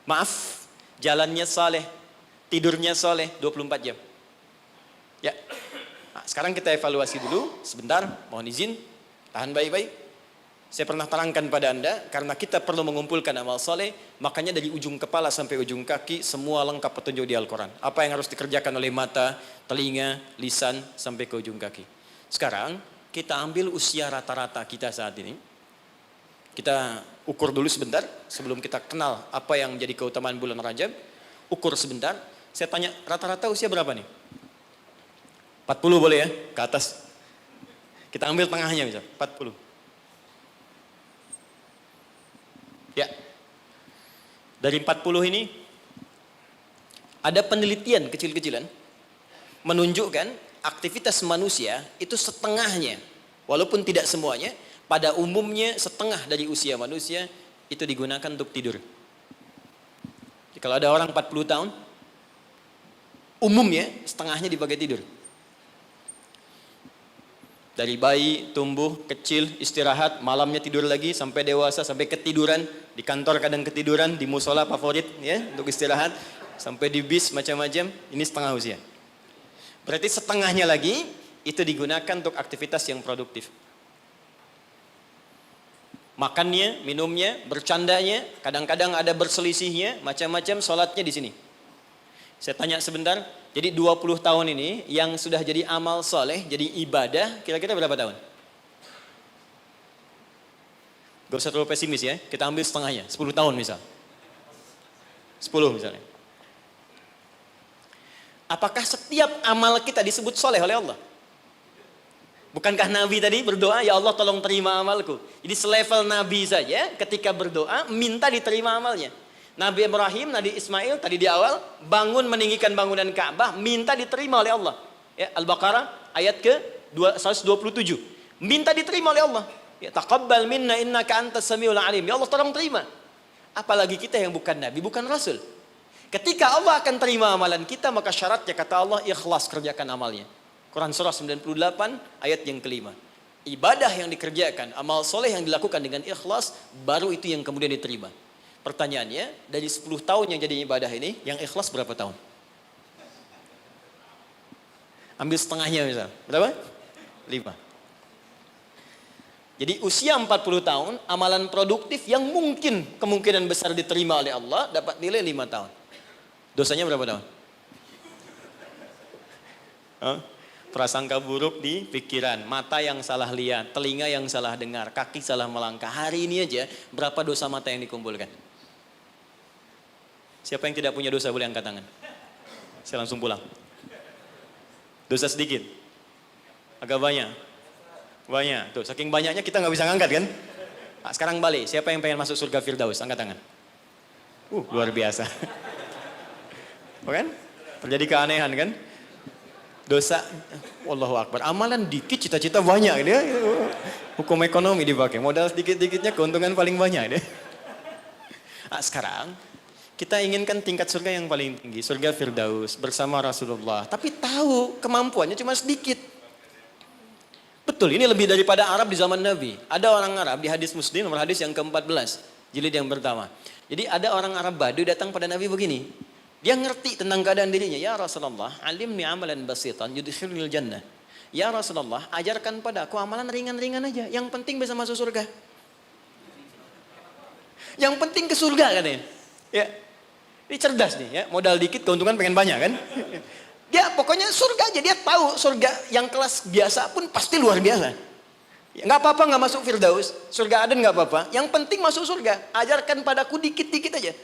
Maaf, jalannya saleh, tidurnya saleh 24 jam. Ya. Nah, sekarang kita evaluasi dulu sebentar, mohon izin, tahan baik-baik. Saya pernah terangkan pada Anda, karena kita perlu mengumpulkan amal saleh, makanya dari ujung kepala sampai ujung kaki semua lengkap petunjuk di Al-Quran. Apa yang harus dikerjakan oleh mata, telinga, lisan sampai ke ujung kaki. Sekarang kita ambil usia rata-rata kita saat ini. Kita ukur dulu sebentar sebelum kita kenal apa yang menjadi keutamaan bulan Rajab. Ukur sebentar. Saya tanya, rata-rata usia berapa nih? 40 boleh ya? Ke atas. Kita ambil tengahnya misal, 40. Ya. Dari 40 ini, Ada penelitian kecil-kecilan menunjukkan aktivitas manusia itu setengahnya, walaupun tidak semuanya, pada umumnya setengah dari usia manusia itu digunakan untuk tidur. Jadi kalau ada orang 40 tahun, umumnya setengahnya dipakai tidur. Dari bayi, tumbuh, kecil, istirahat, malamnya tidur lagi, sampai dewasa, sampai ketiduran, di kantor kadang ketiduran, di musola favorit ya untuk istirahat, sampai di bis macam-macam, ini setengah usia. Berarti setengahnya lagi itu digunakan untuk aktivitas yang produktif. Makannya, minumnya, bercandanya, kadang-kadang ada berselisihnya, macam-macam, sholatnya di sini. Saya tanya sebentar, jadi 20 tahun ini yang sudah jadi amal soleh, jadi ibadah, kira-kira berapa tahun? Gak usah terlalu pesimis ya, kita ambil setengahnya, 10 tahun misal. 10 misalnya. Apakah setiap amal kita disebut soleh oleh Allah? Bukankah Nabi tadi berdoa, ya Allah tolong terima amalku. Jadi selevel Nabi saja ketika berdoa, minta diterima amalnya. Nabi Ibrahim, Nabi Ismail tadi di awal bangun meninggikan bangunan Ka'bah, minta diterima oleh Allah. Ya, Al-Baqarah ayat ke 127. Minta diterima oleh Allah. Ya, taqabbal minna innaka antas samiul alim. Ya Allah tolong terima. Apalagi kita yang bukan nabi, bukan rasul. Ketika Allah akan terima amalan kita, maka syaratnya kata Allah ikhlas kerjakan amalnya. Quran surah 98 ayat yang kelima. Ibadah yang dikerjakan, amal soleh yang dilakukan dengan ikhlas, baru itu yang kemudian diterima. Pertanyaannya, dari 10 tahun yang jadi ibadah ini, yang ikhlas berapa tahun? Ambil setengahnya misal. Berapa? 5. Jadi usia 40 tahun, amalan produktif yang mungkin kemungkinan besar diterima oleh Allah, dapat nilai 5 tahun. Dosanya berapa tahun? Prasangka buruk di pikiran, mata yang salah lihat, telinga yang salah dengar, kaki salah melangkah. Hari ini aja, berapa dosa mata yang dikumpulkan? Siapa yang tidak punya dosa boleh angkat tangan. Saya langsung pulang. Dosa sedikit. Agak banyak. Banyak. Tuh, saking banyaknya kita nggak bisa ngangkat kan? Nah, sekarang balik. Siapa yang pengen masuk surga Firdaus? Angkat tangan. Luar biasa. Kan? Terjadi keanehan kan? Dosa, Allahu Akbar. Amalan dikit, cita-cita banyak. Dia hukum ekonomi dipakai. Modal sedikit-dikitnya keuntungan paling banyak. Dia. Nah, sekarang kita inginkan tingkat surga yang paling tinggi, surga Firdaus bersama Rasulullah. Tapi tahu kemampuannya cuma sedikit. Betul, ini lebih daripada Arab di zaman Nabi. Ada orang Arab di hadis Muslim, nomor hadis yang ke-14, jilid yang pertama. Jadi ada orang Arab Badu datang pada Nabi begini. Dia ngerti tentang keadaan dirinya. Ya Rasulullah, alimni amalan basitan yudkhilnil jannah. Ya Rasulullah, ajarkan padaku amalan ringan-ringan aja. Yang penting bisa masuk surga. Yang penting ke surga katanya. Ya. Ini cerdas nih ya, modal dikit keuntungan pengen banyak kan. Dia pokoknya surga aja, dia tahu surga yang kelas biasa pun pasti luar biasa. Ya, nggak apa-apa nggak masuk Firdaus, surga Aden nggak apa-apa. Yang penting masuk surga, ajarkan padaku dikit-dikit aja.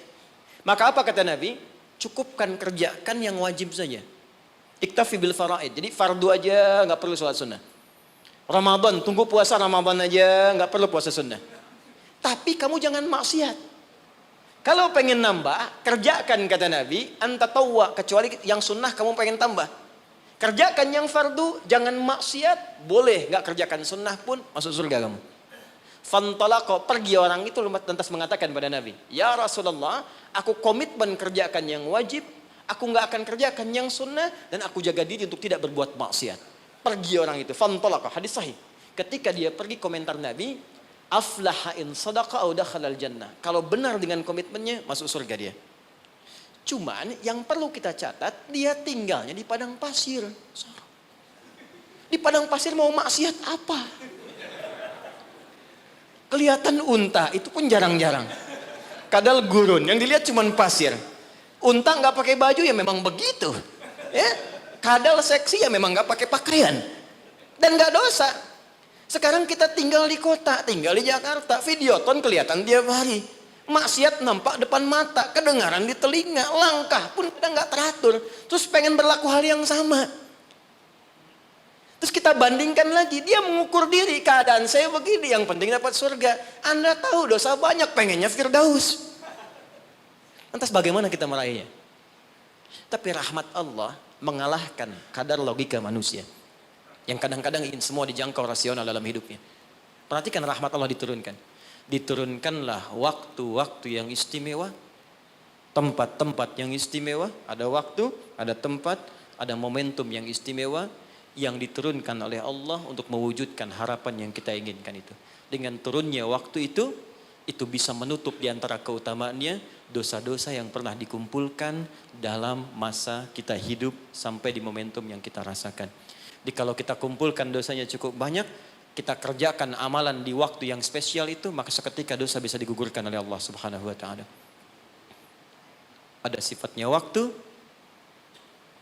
Maka apa kata Nabi? Cukupkan kerjakan yang wajib saja. Iktafi bil faraid, jadi fardu aja nggak perlu sholat sunnah. Ramadan, tunggu puasa Ramadan aja nggak perlu puasa sunnah. Tapi kamu jangan maksiat. Kalau pengen nambah, kerjakan kata Nabi, antatawwa, kecuali yang sunnah kamu pengen tambah. Kerjakan yang fardu, jangan maksiat, boleh nggak kerjakan sunnah pun masuk surga kamu. Fantalaqo, pergi orang itu lantas mengatakan pada Nabi, ya Rasulullah, aku komitmen kerjakan yang wajib, aku nggak akan kerjakan yang sunnah, dan aku jaga diri untuk tidak berbuat maksiat. Pergi orang itu, fantalaqo, hadis sahih. Ketika dia pergi, komentar Nabi, aflaha in sadaqa au dakhalal jannah. Kalau benar dengan komitmennya, masuk surga dia. Cuman yang perlu kita catat, dia tinggalnya di padang pasir. Di padang pasir mau maksiat apa? Kelihatan unta, itu pun jarang-jarang. Kadal gurun, yang dilihat cuma pasir. Unta nggak pakai baju ya memang begitu. Ya, kadal seksi ya memang nggak pakai pakaian. Dan nggak dosa. Sekarang kita tinggal di kota, tinggal di Jakarta, videoton kelihatan tiap hari. Maksiat nampak depan mata, kedengaran di telinga, langkah pun kita nggak teratur. Terus pengen berlaku hal yang sama. Terus kita bandingkan lagi, dia mengukur diri, keadaan saya begini, yang penting dapat surga. Anda tahu dosa banyak, pengennya Firdaus. Lantas bagaimana kita meraihnya? Tapi rahmat Allah mengalahkan kadar logika manusia. Yang kadang-kadang ingin semua dijangkau rasional dalam hidupnya. Perhatikan rahmat Allah diturunkan. Diturunkanlah waktu-waktu yang istimewa, tempat-tempat yang istimewa, ada waktu, ada tempat, ada momentum yang istimewa yang diturunkan oleh Allah untuk mewujudkan harapan yang kita inginkan itu. Dengan turunnya waktu itu bisa menutup di antara keutamaannya dosa-dosa yang pernah dikumpulkan dalam masa kita hidup sampai di momentum yang kita rasakan. Jadi kalau kita kumpulkan dosanya cukup banyak, kita kerjakan amalan di waktu yang spesial itu, maka seketika dosa bisa digugurkan oleh Allah Subhanahu wa taala. Ada sifatnya waktu,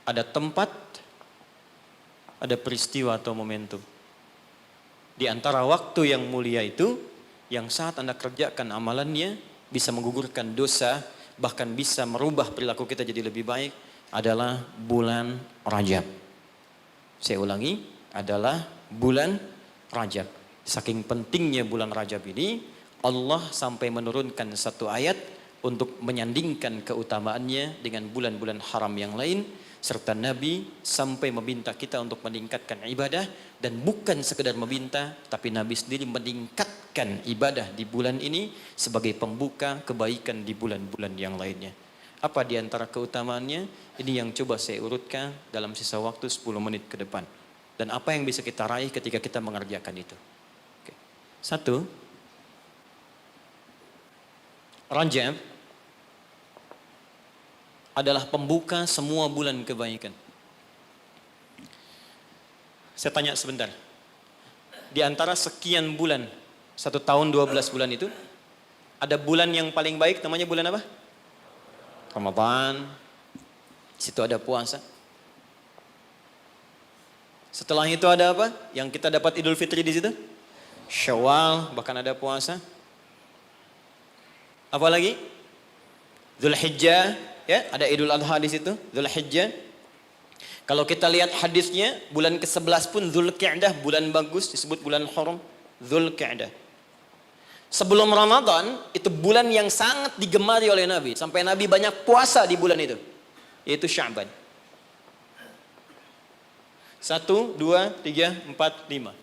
ada tempat, ada peristiwa atau momentum. Di antara waktu yang mulia itu, yang saat Anda kerjakan amalannya bisa menggugurkan dosa, bahkan bisa merubah perilaku kita jadi lebih baik, adalah bulan Rajab. Saya ulangi, adalah bulan Rajab. Saking pentingnya bulan Rajab ini, Allah sampai menurunkan satu ayat untuk menyandingkan keutamaannya dengan bulan-bulan haram yang lain, serta Nabi sampai meminta kita untuk meningkatkan ibadah, dan bukan sekedar meminta, tapi Nabi sendiri meningkatkan ibadah di bulan ini sebagai pembuka kebaikan di bulan-bulan yang lainnya. Apa di antara keutamaannya? Ini yang coba saya urutkan dalam sisa waktu 10 menit ke depan. Dan apa yang bisa kita raih ketika kita mengerjakan itu. Oke. 1. Rajab adalah pembuka semua bulan kebaikan. Saya tanya sebentar. Di antara sekian bulan, 1 tahun 12 bulan itu, ada bulan yang paling baik, namanya bulan apa? Ramadan. Di situ ada puasa. Setelah itu ada apa? Yang kita dapat Idul Fitri di situ? Syawal, bahkan ada puasa. Apa lagi? Dzulhijjah, ya, ada Idul Adha di situ, Dzulhijjah. Kalau kita lihat hadisnya, bulan ke-11 pun Dzulqa'dah, bulan bagus, disebut bulan haram, Dzulqa'dah. Sebelum Ramadan, itu bulan yang sangat digemari oleh Nabi. Sampai Nabi banyak puasa di bulan itu. Yaitu Sya'ban. 1, 2, 3, 4, 5.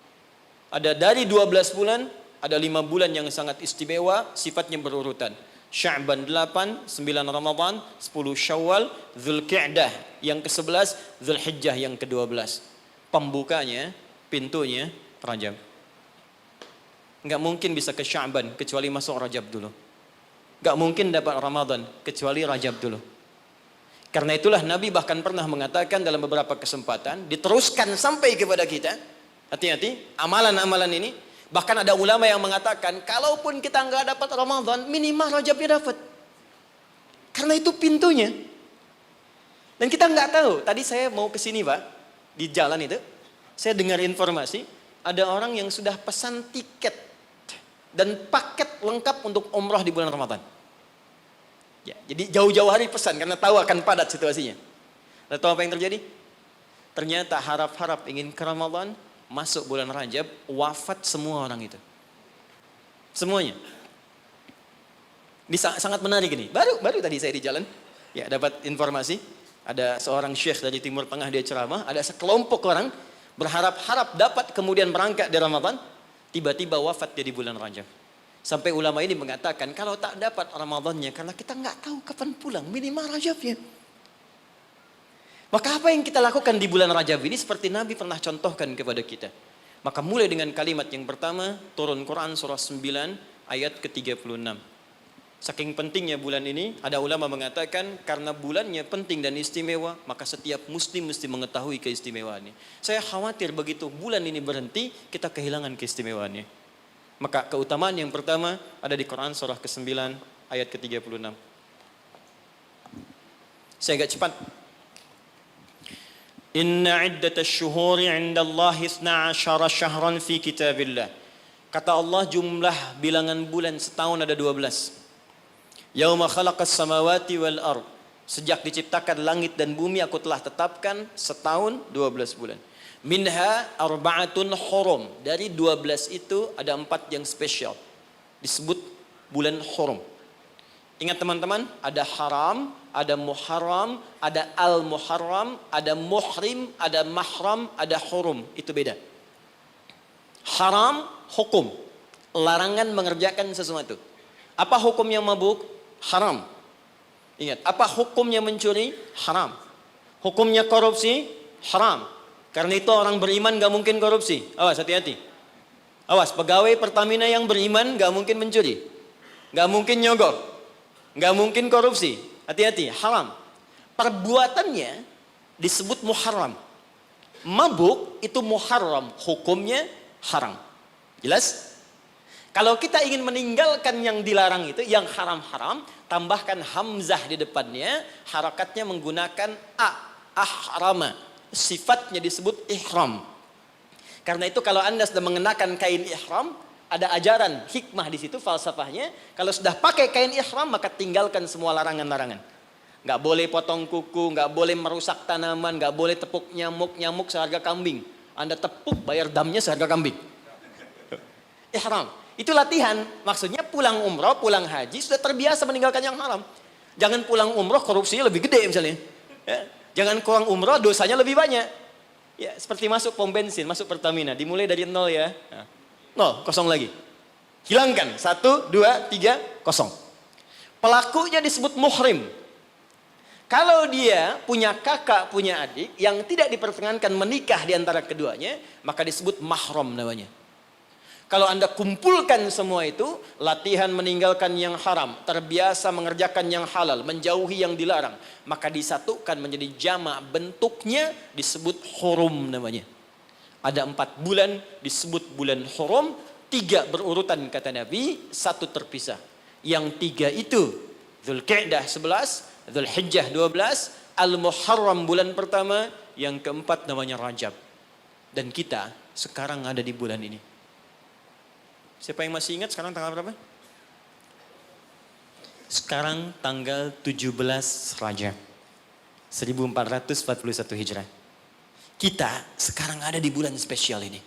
Ada dari 12 bulan, ada 5 bulan yang sangat istimewa, sifatnya berurutan. Sya'ban 8, 9 Ramadan, 10 Syawal, Dzulqa'dah yang ke-11, Dzulhijjah yang ke-12. Pembukanya, pintunya, Rajab. Enggak mungkin bisa ke Sya'ban kecuali masuk Rajab dulu. Enggak mungkin dapat Ramadan kecuali Rajab dulu. Karena itulah Nabi bahkan pernah mengatakan dalam beberapa kesempatan, diteruskan sampai kepada kita, hati-hati, amalan-amalan ini. Bahkan ada ulama yang mengatakan, kalaupun kita enggak dapat Ramadan, minimal Rajabnya dapat. Karena itu pintunya. Dan kita enggak tahu, tadi saya mau ke sini Pak, di jalan itu, saya dengar informasi, ada orang yang sudah pesan tiket dan paket lengkap untuk umrah di bulan Ramadan. Ya, jadi jauh-jauh hari pesan karena tahu akan padat situasinya. Lalu tahu apa yang terjadi? Ternyata harap-harap ingin ke Ramadan, masuk bulan Rajab, wafat semua orang itu. Semuanya. Ini sangat menarik ini. Baru tadi saya di jalan, ya dapat informasi, ada seorang syekh dari Timur Tengah, dia ceramah, ada sekelompok orang berharap-harap dapat kemudian berangkat di Ramadan, tiba-tiba wafat dia di bulan Rajab. Sampai ulama ini mengatakan, kalau tak dapat Ramadannya, karena kita nggak tahu kapan pulang, minimal Rajabnya. Maka apa yang kita lakukan di bulan Rajab ini, seperti Nabi pernah contohkan kepada kita. Maka mulai dengan kalimat yang pertama, turun Quran surah 9 ayat ke-36. Saking pentingnya bulan ini, ada ulama mengatakan karena bulannya penting dan istimewa, maka setiap muslim mesti mengetahui keistimewaannya. Saya khawatir begitu bulan ini berhenti, kita kehilangan keistimewaannya. Maka keutamaan yang pertama ada di Quran surah ke-9 ayat ke-36. Saya agak cepat. Inna iddatasy syuhuri 'indallahi 12 syahran fi kitabillah. Kata Allah, jumlah bilangan bulan setahun ada 12. Yauma khalaqas samawati wal ard. Sejak diciptakan langit dan bumi aku telah tetapkan setahun 12 bulan. Minha arba'atun hurum. Dari 12 itu ada 4 yang spesial. Disebut bulan hurum. Ingat teman-teman, ada haram, ada muharram, ada al-muharram, ada muhrim, ada mahram, ada hurum. Itu beda. Haram, hukum. Larangan mengerjakan sesuatu. Apa hukumnya mabuk? Haram. Ingat, apa hukumnya mencuri? Haram. Hukumnya korupsi? Haram. Karena itu orang beriman gak mungkin korupsi. Awas, hati-hati. Awas, pegawai Pertamina yang beriman gak mungkin mencuri. Gak mungkin nyogok. Gak mungkin korupsi. Hati-hati, haram. Perbuatannya disebut muharram. Mabuk itu muharram. Hukumnya haram. Jelas? Kalau kita ingin meninggalkan yang dilarang itu, yang haram-haram, tambahkan hamzah di depannya, harakatnya menggunakan ahrama. Sifatnya disebut ihram. Karena itu kalau Anda sudah mengenakan kain ihram, ada ajaran hikmah di situ, falsafahnya. Kalau sudah pakai kain ihram, maka tinggalkan semua larangan-larangan. Nggak boleh potong kuku, nggak boleh merusak tanaman, nggak boleh tepuk nyamuk, nyamuk seharga kambing. Anda tepuk, bayar damnya seharga kambing. Ihram. Itu latihan. Maksudnya pulang umroh, pulang haji, sudah terbiasa meninggalkan yang haram. Jangan pulang umroh, korupsinya lebih gede misalnya. Ya. Jangan kurang umroh, dosanya lebih banyak. Ya, seperti masuk pom bensin, masuk Pertamina. Dimulai dari 0 ya. Nah. 0, kosong lagi. Hilangkan. 1, 2, 3, kosong. Pelakunya disebut muhrim. Kalau dia punya kakak, punya adik yang tidak diperkenankan menikah di antara keduanya, maka disebut mahram namanya. Kalau Anda kumpulkan semua itu, latihan meninggalkan yang haram, terbiasa mengerjakan yang halal, menjauhi yang dilarang, maka disatukan menjadi jamak, bentuknya disebut hurum namanya. Ada 4 bulan disebut bulan hurum, 3 berurutan kata Nabi, 1 terpisah. Yang 3 itu Dzulqa'dah 11, Dzulhijjah 12, Al-Muharram bulan pertama, yang keempat namanya Rajab. Dan kita sekarang ada di bulan ini. Siapa yang masih ingat sekarang tanggal berapa? Sekarang tanggal 17 Rajab 1441 Hijrah. Kita sekarang ada di bulan spesial ini.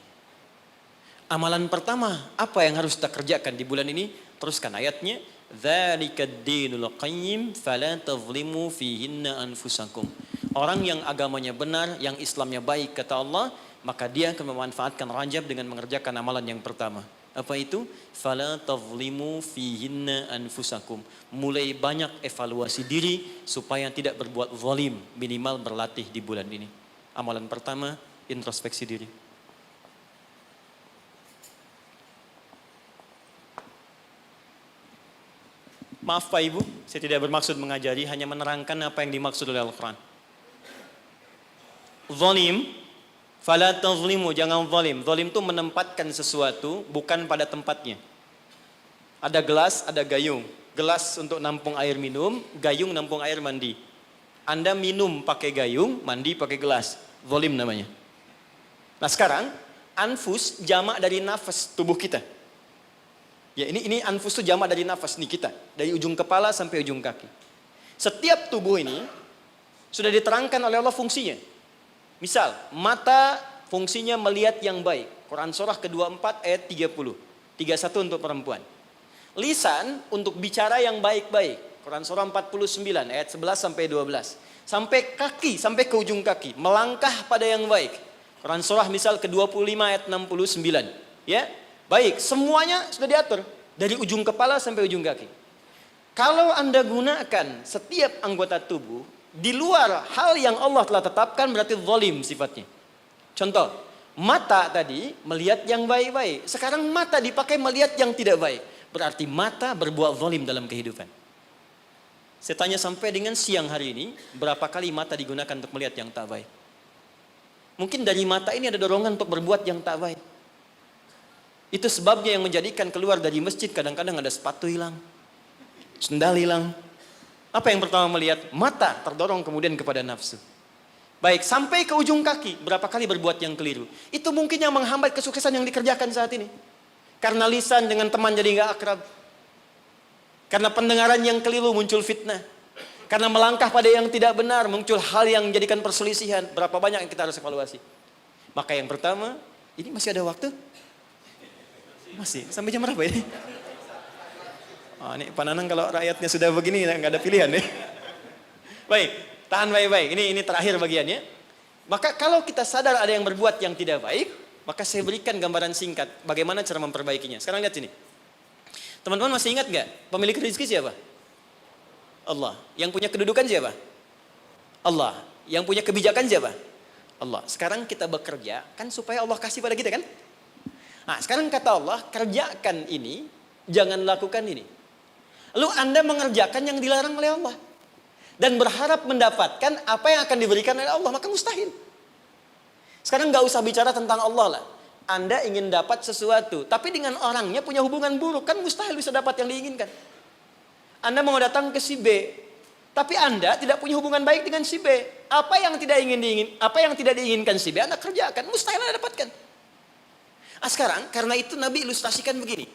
Amalan pertama, apa yang harus kita kerjakan di bulan ini? Teruskan ayatnya. Dzalikad dinul qayyim fala tazlimu fihinna anfusakum. Orang yang agamanya benar, yang Islamnya baik kata Allah, maka dia akan memanfaatkan Rajab dengan mengerjakan amalan yang pertama. Apa itu? Fala tazlimu fihinna anfusakum. Mulai banyak evaluasi diri supaya tidak berbuat zalim, minimal berlatih di bulan ini. Amalan pertama, introspeksi diri. Maaf Pak Ibu, saya tidak bermaksud mengajari, hanya menerangkan apa yang dimaksud oleh Al-Quran. Zalim, fala tazlimu, jangan zalim. Zalim itu menempatkan sesuatu bukan pada tempatnya. Ada gelas, ada gayung. Gelas untuk nampung air minum, gayung nampung air mandi. Anda minum pakai gayung, mandi pakai gelas. Zalim namanya. Nah sekarang, anfus jamak dari nafas tubuh kita. Ya ini anfus itu jamak dari nafas nih kita. Dari ujung kepala sampai ujung kaki. Setiap tubuh ini sudah diterangkan oleh Allah fungsinya. Misal, mata fungsinya melihat yang baik. Quran surah ke-24 ayat 30. 31 untuk perempuan. Lisan untuk bicara yang baik-baik. Quran surah 49 ayat 11 sampai 12. Sampai kaki, sampai ke ujung kaki. Melangkah pada yang baik. Quran surah misal ke-25 ayat 69. Ya, baik, semuanya sudah diatur. Dari ujung kepala sampai ujung kaki. Kalau Anda gunakan setiap anggota tubuh di luar hal yang Allah telah tetapkan, berarti zalim sifatnya. Contoh, mata tadi melihat yang baik-baik. Sekarang mata dipakai melihat yang tidak baik. Berarti mata berbuat zalim dalam kehidupan. Saya tanya sampai dengan siang hari ini, berapa kali mata digunakan untuk melihat yang tak baik? Mungkin dari mata ini ada dorongan untuk berbuat yang tak baik. Itu sebabnya yang menjadikan keluar dari masjid kadang-kadang ada sepatu hilang, sendal hilang. Apa yang pertama melihat? Mata terdorong kemudian kepada nafsu. Baik, sampai ke ujung kaki, berapa kali berbuat yang keliru. Itu mungkin yang menghambat kesuksesan yang dikerjakan saat ini. Karena lisan dengan teman jadi nggak akrab. Karena pendengaran yang keliru muncul fitnah. Karena melangkah pada yang tidak benar muncul hal yang menjadikan perselisihan. Berapa banyak yang kita harus evaluasi. Maka yang pertama, ini masih ada waktu? Masih, sampai jam berapa ini? Ini Pananang kalau rakyatnya sudah begini nggak ada pilihan nih. Baik, tahan baik-baik. Ini terakhir bagiannya. Maka kalau kita sadar ada yang berbuat yang tidak baik, maka saya berikan gambaran singkat bagaimana cara memperbaikinya. Sekarang lihat sini. Teman-teman masih ingat nggak pemilik rezeki siapa? Allah. Yang punya kedudukan siapa? Allah. Yang punya kebijakan siapa? Allah. Sekarang kita bekerja kan supaya Allah kasih pada kita kan? Nah, sekarang kata Allah, kerjakan ini, jangan lakukan ini. Lalu Anda mengerjakan yang dilarang oleh Allah. Dan berharap mendapatkan apa yang akan diberikan oleh Allah. Maka mustahil. Sekarang gak usah bicara tentang Allah lah. Anda ingin dapat sesuatu. Tapi dengan orangnya punya hubungan buruk. Kan mustahil bisa dapat yang diinginkan. Anda mau datang ke si B. Tapi Anda tidak punya hubungan baik dengan si B. Apa yang tidak diinginkan si B, Anda kerjakan. Mustahil Anda dapatkan. Sekarang karena itu Nabi ilustrasikan begini.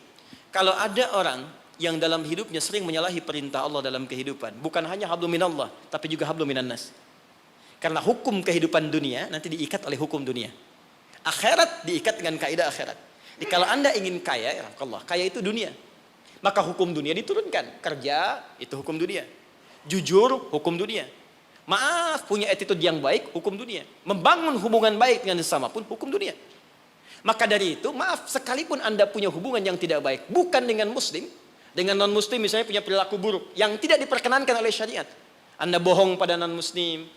Kalau ada orang yang dalam hidupnya sering menyalahi perintah Allah dalam kehidupan, bukan hanya hablum minallah, tapi juga hablum minannas. Karena hukum kehidupan dunia nanti diikat oleh hukum dunia. Akhirat diikat dengan kaidah akhirat. Jadi kalau Anda ingin kaya, ya Allah, kaya itu dunia. Maka hukum dunia diturunkan. Kerja itu hukum dunia. Jujur hukum dunia. Maaf, punya attitude yang baik hukum dunia. Membangun hubungan baik dengan sesama pun hukum dunia. Maka dari itu, maaf, sekalipun Anda punya hubungan yang tidak baik, bukan dengan muslim, dengan non-muslim misalnya punya perilaku buruk yang tidak diperkenankan oleh syariat. Anda bohong pada non-muslim,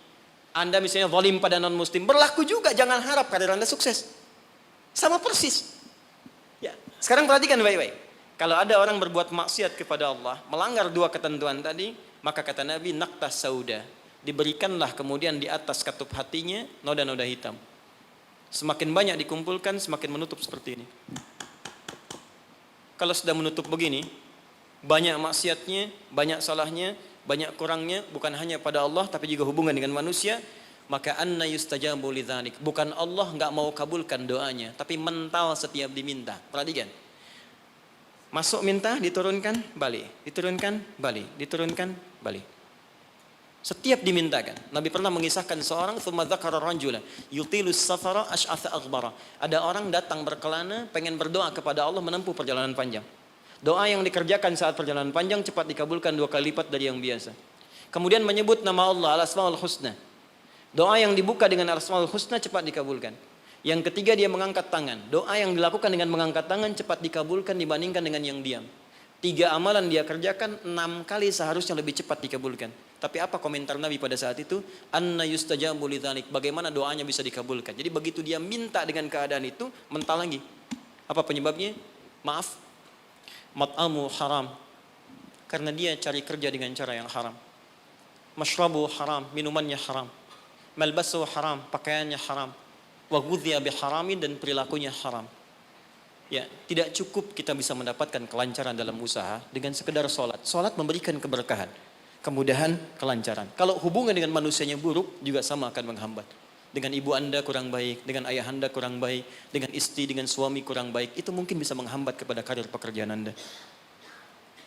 Anda misalnya zalim pada non-muslim, berlaku juga, jangan harap karir Anda sukses. Sama persis. Ya, sekarang perhatikan baik-baik. Kalau ada orang berbuat maksiat kepada Allah, melanggar dua ketentuan tadi, maka kata Nabi, naqtas sauda, diberikanlah kemudian di atas katup hatinya noda-noda hitam. Semakin banyak dikumpulkan, semakin menutup seperti ini. Kalau sudah menutup begini, banyak maksiatnya, banyak salahnya, banyak kurangnya, bukan hanya pada Allah tapi juga hubungan dengan manusia, maka anna yustajabu lidzalik. Bukan Allah enggak mau kabulkan doanya, tapi mental setiap diminta. Perhatikan. Masuk minta, diturunkan, balik. Diturunkan, balik. Diturunkan, balik. Setiap dimintakan. Nabi pernah mengisahkan seorang thumma dzakara rajulan yutilus safara asy'atha aghbara. Ada orang datang berkelana pengen berdoa kepada Allah menempuh perjalanan panjang. Doa yang dikerjakan saat perjalanan panjang cepat dikabulkan 2 kali lipat dari yang biasa. Kemudian menyebut nama Allah al-asmaul husna. Doa yang dibuka dengan al-asmaul husna cepat dikabulkan. Yang ketiga dia mengangkat tangan. Doa yang dilakukan dengan mengangkat tangan cepat dikabulkan dibandingkan dengan yang diam. 3 amalan dia kerjakan 6 kali seharusnya lebih cepat dikabulkan. Tapi apa komentar Nabi pada saat itu? Anna yustajabu lidzalik. Bagaimana doanya bisa dikabulkan? Jadi begitu dia minta dengan keadaan itu, mental lagi. Apa penyebabnya? Maaf. Mat'amu haram. Karena dia cari kerja dengan cara yang haram. Mashrabu haram, minumannya haram. Malbasu haram, pakaiannya haram. Wa ghudhiya biharamin, dan perilakunya haram. Ya, tidak cukup kita bisa mendapatkan kelancaran dalam usaha dengan sekedar sholat. Sholat memberikan keberkahan, kemudahan, kelancaran. Kalau hubungan dengan manusianya buruk, juga sama akan menghambat. Dengan ibu Anda kurang baik, dengan ayah Anda kurang baik, dengan istri, dengan suami kurang baik, itu mungkin bisa menghambat kepada karir pekerjaan Anda.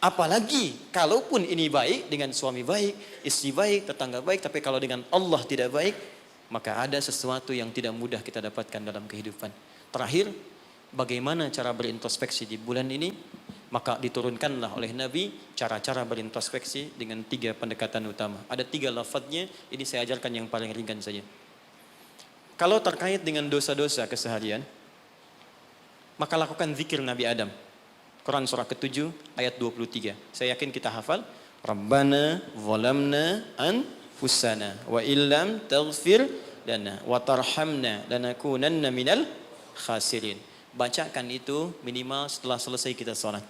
Apalagi kalaupun ini baik, dengan suami baik, istri baik, tetangga baik, tapi kalau dengan Allah tidak baik, maka ada sesuatu yang tidak mudah kita dapatkan dalam kehidupan. Terakhir, bagaimana cara berintrospeksi di bulan ini? Maka diturunkanlah oleh Nabi cara-cara berintrospeksi dengan 3 pendekatan utama. Ada 3 lafadznya, ini saya ajarkan yang paling ringan saja. Kalau terkait dengan dosa-dosa keseharian, maka lakukan zikir Nabi Adam. Quran surah ke-7 ayat 23. Saya yakin kita hafal. Rabbana zalamna anfusana wa illam taghfir lana wa tarhamna lanakunanna minal khasirin. Bacakan itu minimal setelah selesai kita salat.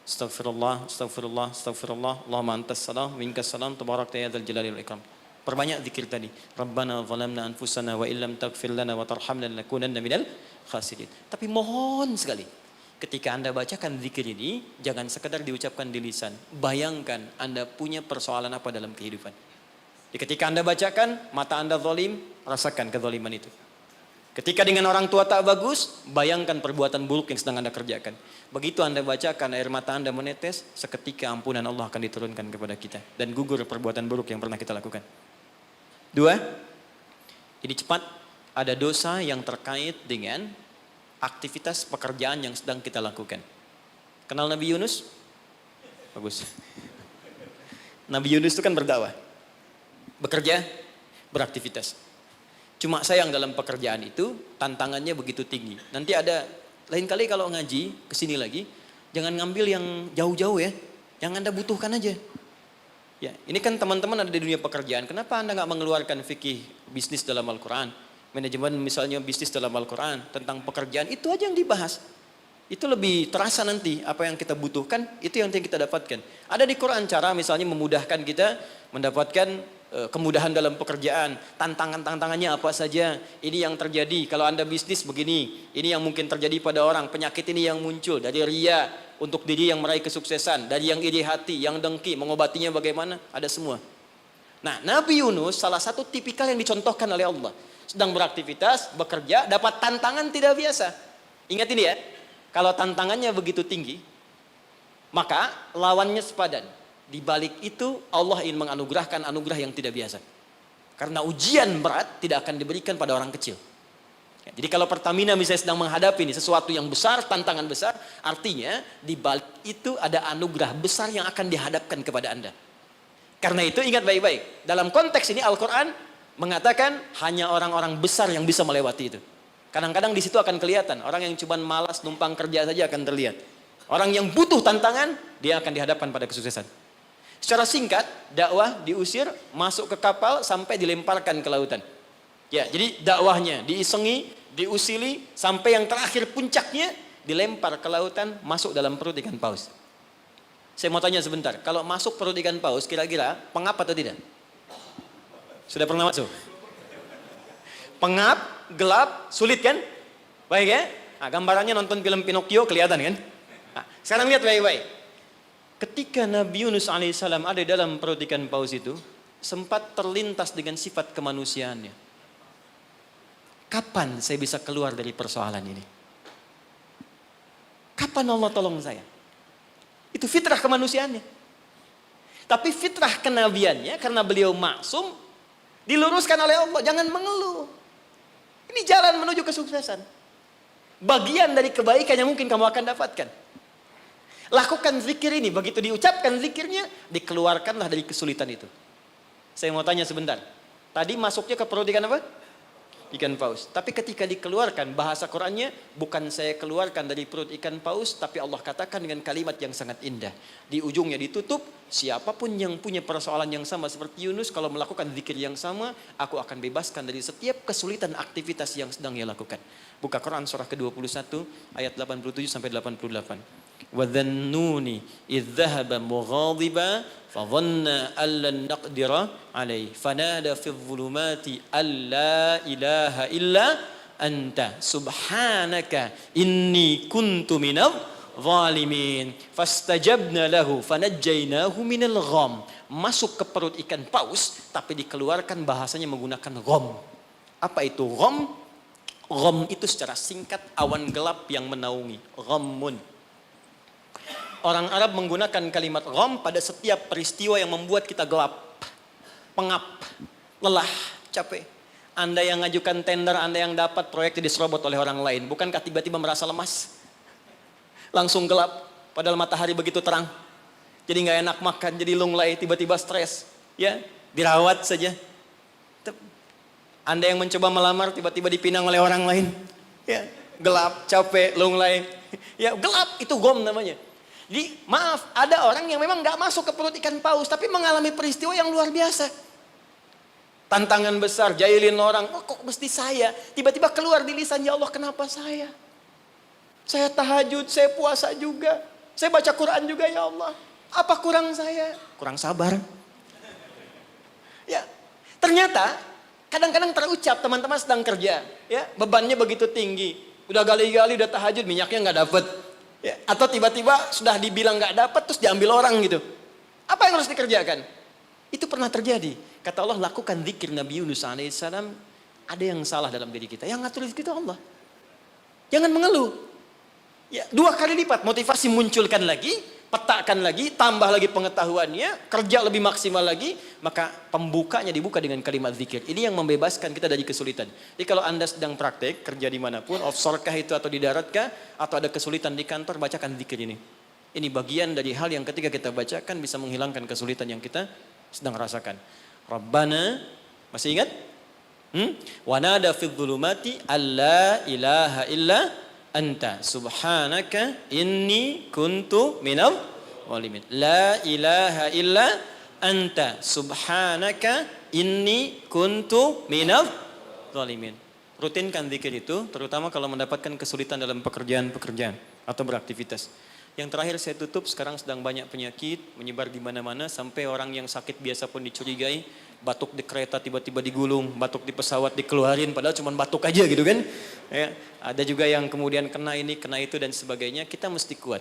Astaghfirullah, astaghfirullah, astaghfirullah. Allahumma antas salam, minkas salam, tabarakta ya dzal jalali wal ikram. Perbanyak zikir tadi. Rabbana zalamna anfusana wa illam taghfir lana wa tarhamna lanakunanna minal khasirin. Tapi mohon sekali, ketika Anda bacakan zikir ini, jangan sekedar diucapkan di lisan. Bayangkan Anda punya persoalan apa dalam kehidupan. Jadi ketika Anda bacakan, mata Anda zalim, rasakan kezaliman itu. Ketika dengan orang tua tak bagus, bayangkan perbuatan buruk yang sedang Anda kerjakan. Begitu Anda bacakan, air mata Anda menetes, seketika ampunan Allah akan diturunkan kepada kita. Dan gugur perbuatan buruk yang pernah kita lakukan. 2, ini cepat, ada dosa yang terkait dengan aktivitas pekerjaan yang sedang kita lakukan. Kenal Nabi Yunus? Bagus. Nabi Yunus itu kan berdakwah. Bekerja, beraktivitas. Cuma sayang dalam pekerjaan itu tantangannya begitu tinggi. Nanti ada, lain kali kalau ngaji, kesini lagi, jangan ngambil yang jauh-jauh ya. Yang Anda butuhkan aja. Ya, ini kan teman-teman ada di dunia pekerjaan. Kenapa Anda nggak mengeluarkan fikih bisnis dalam Al-Quran? Manajemen misalnya bisnis dalam Al-Quran. Tentang pekerjaan, itu aja yang dibahas. Itu lebih terasa nanti apa yang kita butuhkan, itu yang kita dapatkan. Ada di Quran cara misalnya memudahkan kita mendapatkan kemudahan dalam pekerjaan, tantangannya apa saja, ini yang terjadi kalau Anda bisnis begini, ini yang mungkin terjadi pada orang, penyakit ini yang muncul dari ria untuk diri yang meraih kesuksesan, dari yang iri hati, yang dengki, mengobatinya bagaimana, ada semua. Nah, Nabi Yunus salah satu tipikal yang dicontohkan oleh Allah, sedang beraktivitas, bekerja, dapat tantangan tidak biasa. Ingat ini ya, kalau tantangannya begitu tinggi, maka lawannya sepadan. Di balik itu Allah ingin menganugerahkan anugerah yang tidak biasa. Karena ujian berat tidak akan diberikan pada orang kecil. Jadi kalau Pertamina misalnya sedang menghadapi ini sesuatu yang besar, tantangan besar, artinya di balik itu ada anugerah besar yang akan dihadapkan kepada Anda. Karena itu ingat baik-baik. Dalam konteks ini Al-Quran mengatakan hanya orang-orang besar yang bisa melewati itu. Kadang-kadang di situ akan kelihatan. Orang yang cuma malas numpang kerja saja akan terlihat. Orang yang butuh tantangan, dia akan dihadapkan pada kesuksesan. Secara singkat, dakwah diusir, masuk ke kapal sampai dilemparkan ke lautan. Ya, jadi dakwahnya diisengi, diusili sampai yang terakhir puncaknya dilempar ke lautan, masuk dalam perut ikan paus. Saya mau tanya sebentar, kalau masuk perut ikan paus kira-kira pengap atau tidak? Sudah pernah masuk? Pengap, gelap, sulit kan? Baik ya? Nah, gambarannya nonton film Pinocchio kelihatan kan? Nah, sekarang lihat baik-baik. Ketika Nabi Yunus alaihissalam ada dalam perut ikan paus itu, sempat terlintas dengan sifat kemanusiaannya. Kapan saya bisa keluar dari persoalan ini? Kapan Allah tolong saya? Itu fitrah kemanusiaannya. Tapi fitrah kenabiannya, karena beliau maksum, diluruskan oleh Allah. Jangan mengeluh. Ini jalan menuju kesuksesan. Bagian dari kebaikan yang mungkin kamu akan dapatkan. Lakukan zikir ini, begitu diucapkan zikirnya, dikeluarkanlah dari kesulitan itu. Saya mau tanya sebentar. Tadi masuknya ke perut ikan apa? Ikan paus. Tapi ketika dikeluarkan, bahasa Qurannya, bukan saya keluarkan dari perut ikan paus, tapi Allah katakan dengan kalimat yang sangat indah. Di ujungnya ditutup, siapapun yang punya persoalan yang sama seperti Yunus, kalau melakukan zikir yang sama, aku akan bebaskan dari setiap kesulitan aktivitas yang sedang ia lakukan. Buka Quran surah ke-21, ayat 87 sampai 88. وَذَنُّونِ إِذْ ذَهَبَ مُغَاضِبًا فَظَنَّ أَن لَّن نَّقْدِرَ عَلَيْهِ فَنَادَى فِي الظُّلُمَاتِ أَن لَّا إِلَٰهَ إِلَّا أَنتَ سُبْحَانَكَ إِنِّي كُنتُ مِنَ الظَّالِمِينَ فَاسْتَجَبْنَا لَهُ فَنَجَّيْنَاهُ مِنَ الْغَمِّ. Masuk ke perut ikan paus, tapi dikeluarkan bahasanya menggunakan gham. Apa itu gham? Gham itu secara singkat awan gelap yang menaungi. Ghammun. Orang Arab menggunakan kalimat gham pada setiap peristiwa yang membuat kita gelap, pengap, lelah, capek. Anda yang ngajukan tender, Anda yang dapat proyek diserobot oleh orang lain. Bukankah tiba-tiba merasa lemas? Langsung gelap, padahal matahari begitu terang. Jadi nggak enak makan, jadi lunglai, tiba-tiba stres. Ya, dirawat saja. Anda yang mencoba melamar, tiba-tiba dipinang oleh orang lain. Ya, gelap, capek, lunglai. Ya, gelap, itu gham namanya. Jadi maaf, ada orang yang memang gak masuk ke perut ikan paus, tapi mengalami peristiwa yang luar biasa. Tantangan besar, jahilin orang, oh, kok mesti saya? Tiba-tiba keluar di lisan, ya Allah kenapa saya? Saya tahajud, saya puasa juga. Saya baca Quran juga ya Allah. Apa kurang saya? Kurang sabar. Ya, ternyata kadang-kadang terucap teman-teman sedang kerja. Ya, bebannya begitu tinggi. Udah gali-gali, udah tahajud, minyaknya gak dapet. Ya, atau tiba-tiba sudah dibilang nggak dapat terus diambil orang gitu. Apa yang harus dikerjakan? Itu pernah terjadi. Kata Allah, lakukan zikir Nabi Yunus alaihissalam. Ada yang salah dalam diri kita. Yang ngatur itu Allah. Jangan mengeluh. Ya, 2 kali lipat motivasi munculkan lagi, petakan lagi, tambah lagi pengetahuannya, kerja lebih maksimal lagi, maka pembukanya dibuka dengan kalimat zikir. Ini yang membebaskan kita dari kesulitan. Jadi kalau Anda sedang praktek, kerja dimanapun, offshore kah itu atau di darat kah, atau ada kesulitan di kantor, bacakan zikir ini. Ini bagian dari hal yang ketika kita bacakan bisa menghilangkan kesulitan yang kita sedang rasakan. Rabbana, masih ingat? Wa nada fil dhulumati alla ilaha illa anta subhanaka inni kuntu minal zalimin. La ilaha illa anta subhanaka inni kuntu minal zalimin. Rutinkan zikir itu, terutama kalau mendapatkan kesulitan dalam pekerjaan-pekerjaan atau beraktivitas. Yang terakhir saya tutup, sekarang sedang banyak penyakit menyebar di mana-mana sampai orang yang sakit biasa pun dicurigai, batuk di kereta tiba-tiba digulung, batuk di pesawat dikeluarin padahal cuma batuk aja gitu kan. Ya, ada juga yang kemudian kena ini, kena itu dan sebagainya. Kita mesti kuat.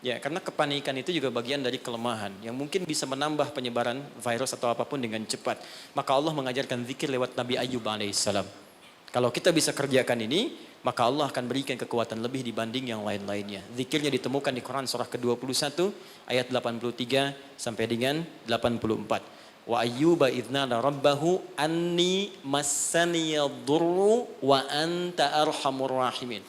Ya, karena kepanikan itu juga bagian dari kelemahan yang mungkin bisa menambah penyebaran virus atau apapun dengan cepat. Maka Allah mengajarkan zikir lewat Nabi Ayyub alaihissalam. Kalau kita bisa kerjakan ini, maka Allah akan berikan kekuatan lebih dibanding yang lain-lainnya. Zikirnya ditemukan di Quran surah ke-21 ayat 83 sampai dengan 84. Wa ayyuba idznada rabbahu anni massaniyadurru wa anta arhamur rahimin.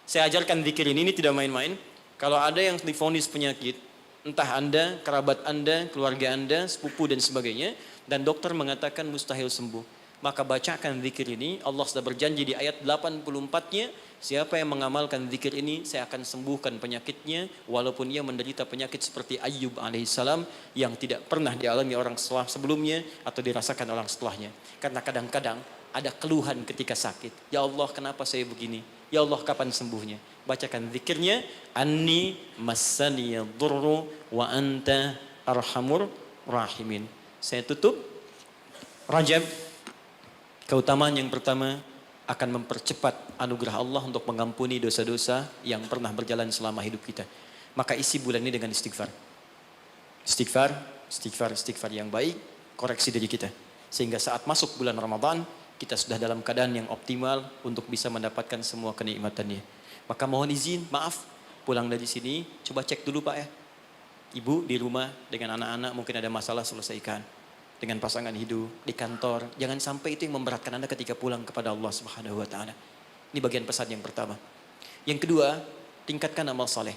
Saya ajarkan zikir ini tidak main-main. Kalau ada yang divonis penyakit, entah Anda, kerabat Anda, keluarga Anda, sepupu dan sebagainya, dan dokter mengatakan mustahil sembuh, maka bacakan zikir ini. Allah sudah berjanji di ayat 84-nya, siapa yang mengamalkan zikir ini, saya akan sembuhkan penyakitnya, walaupun ia menderita penyakit seperti Ayyub alaihissalam yang tidak pernah dialami orang sebelumnya atau dirasakan orang setelahnya. Karena kadang-kadang ada keluhan ketika sakit. Ya Allah, kenapa saya begini? Ya Allah, kapan sembuhnya? Bacakan zikirnya, Anni massaniyadurru wa anta arhamur rahimin. Saya tutup. Rajab, keutamaan yang pertama akan mempercepat anugerah Allah untuk mengampuni dosa-dosa yang pernah berjalan selama hidup kita. Maka isi bulan ini dengan istighfar. Istighfar yang baik, koreksi diri kita. Sehingga saat masuk bulan Ramadan, kita sudah dalam keadaan yang optimal untuk bisa mendapatkan semua kenikmatannya. Maka mohon izin, maaf, pulang dari sini, coba cek dulu Pak ya. Ibu di rumah dengan anak-anak mungkin ada masalah, selesaikan. Dengan pasangan hidup, di kantor. Jangan sampai itu yang memberatkan Anda ketika pulang kepada Allah Subhanahu wa Ta'ala. Ini bagian pesan yang pertama. Yang kedua, tingkatkan amal saleh.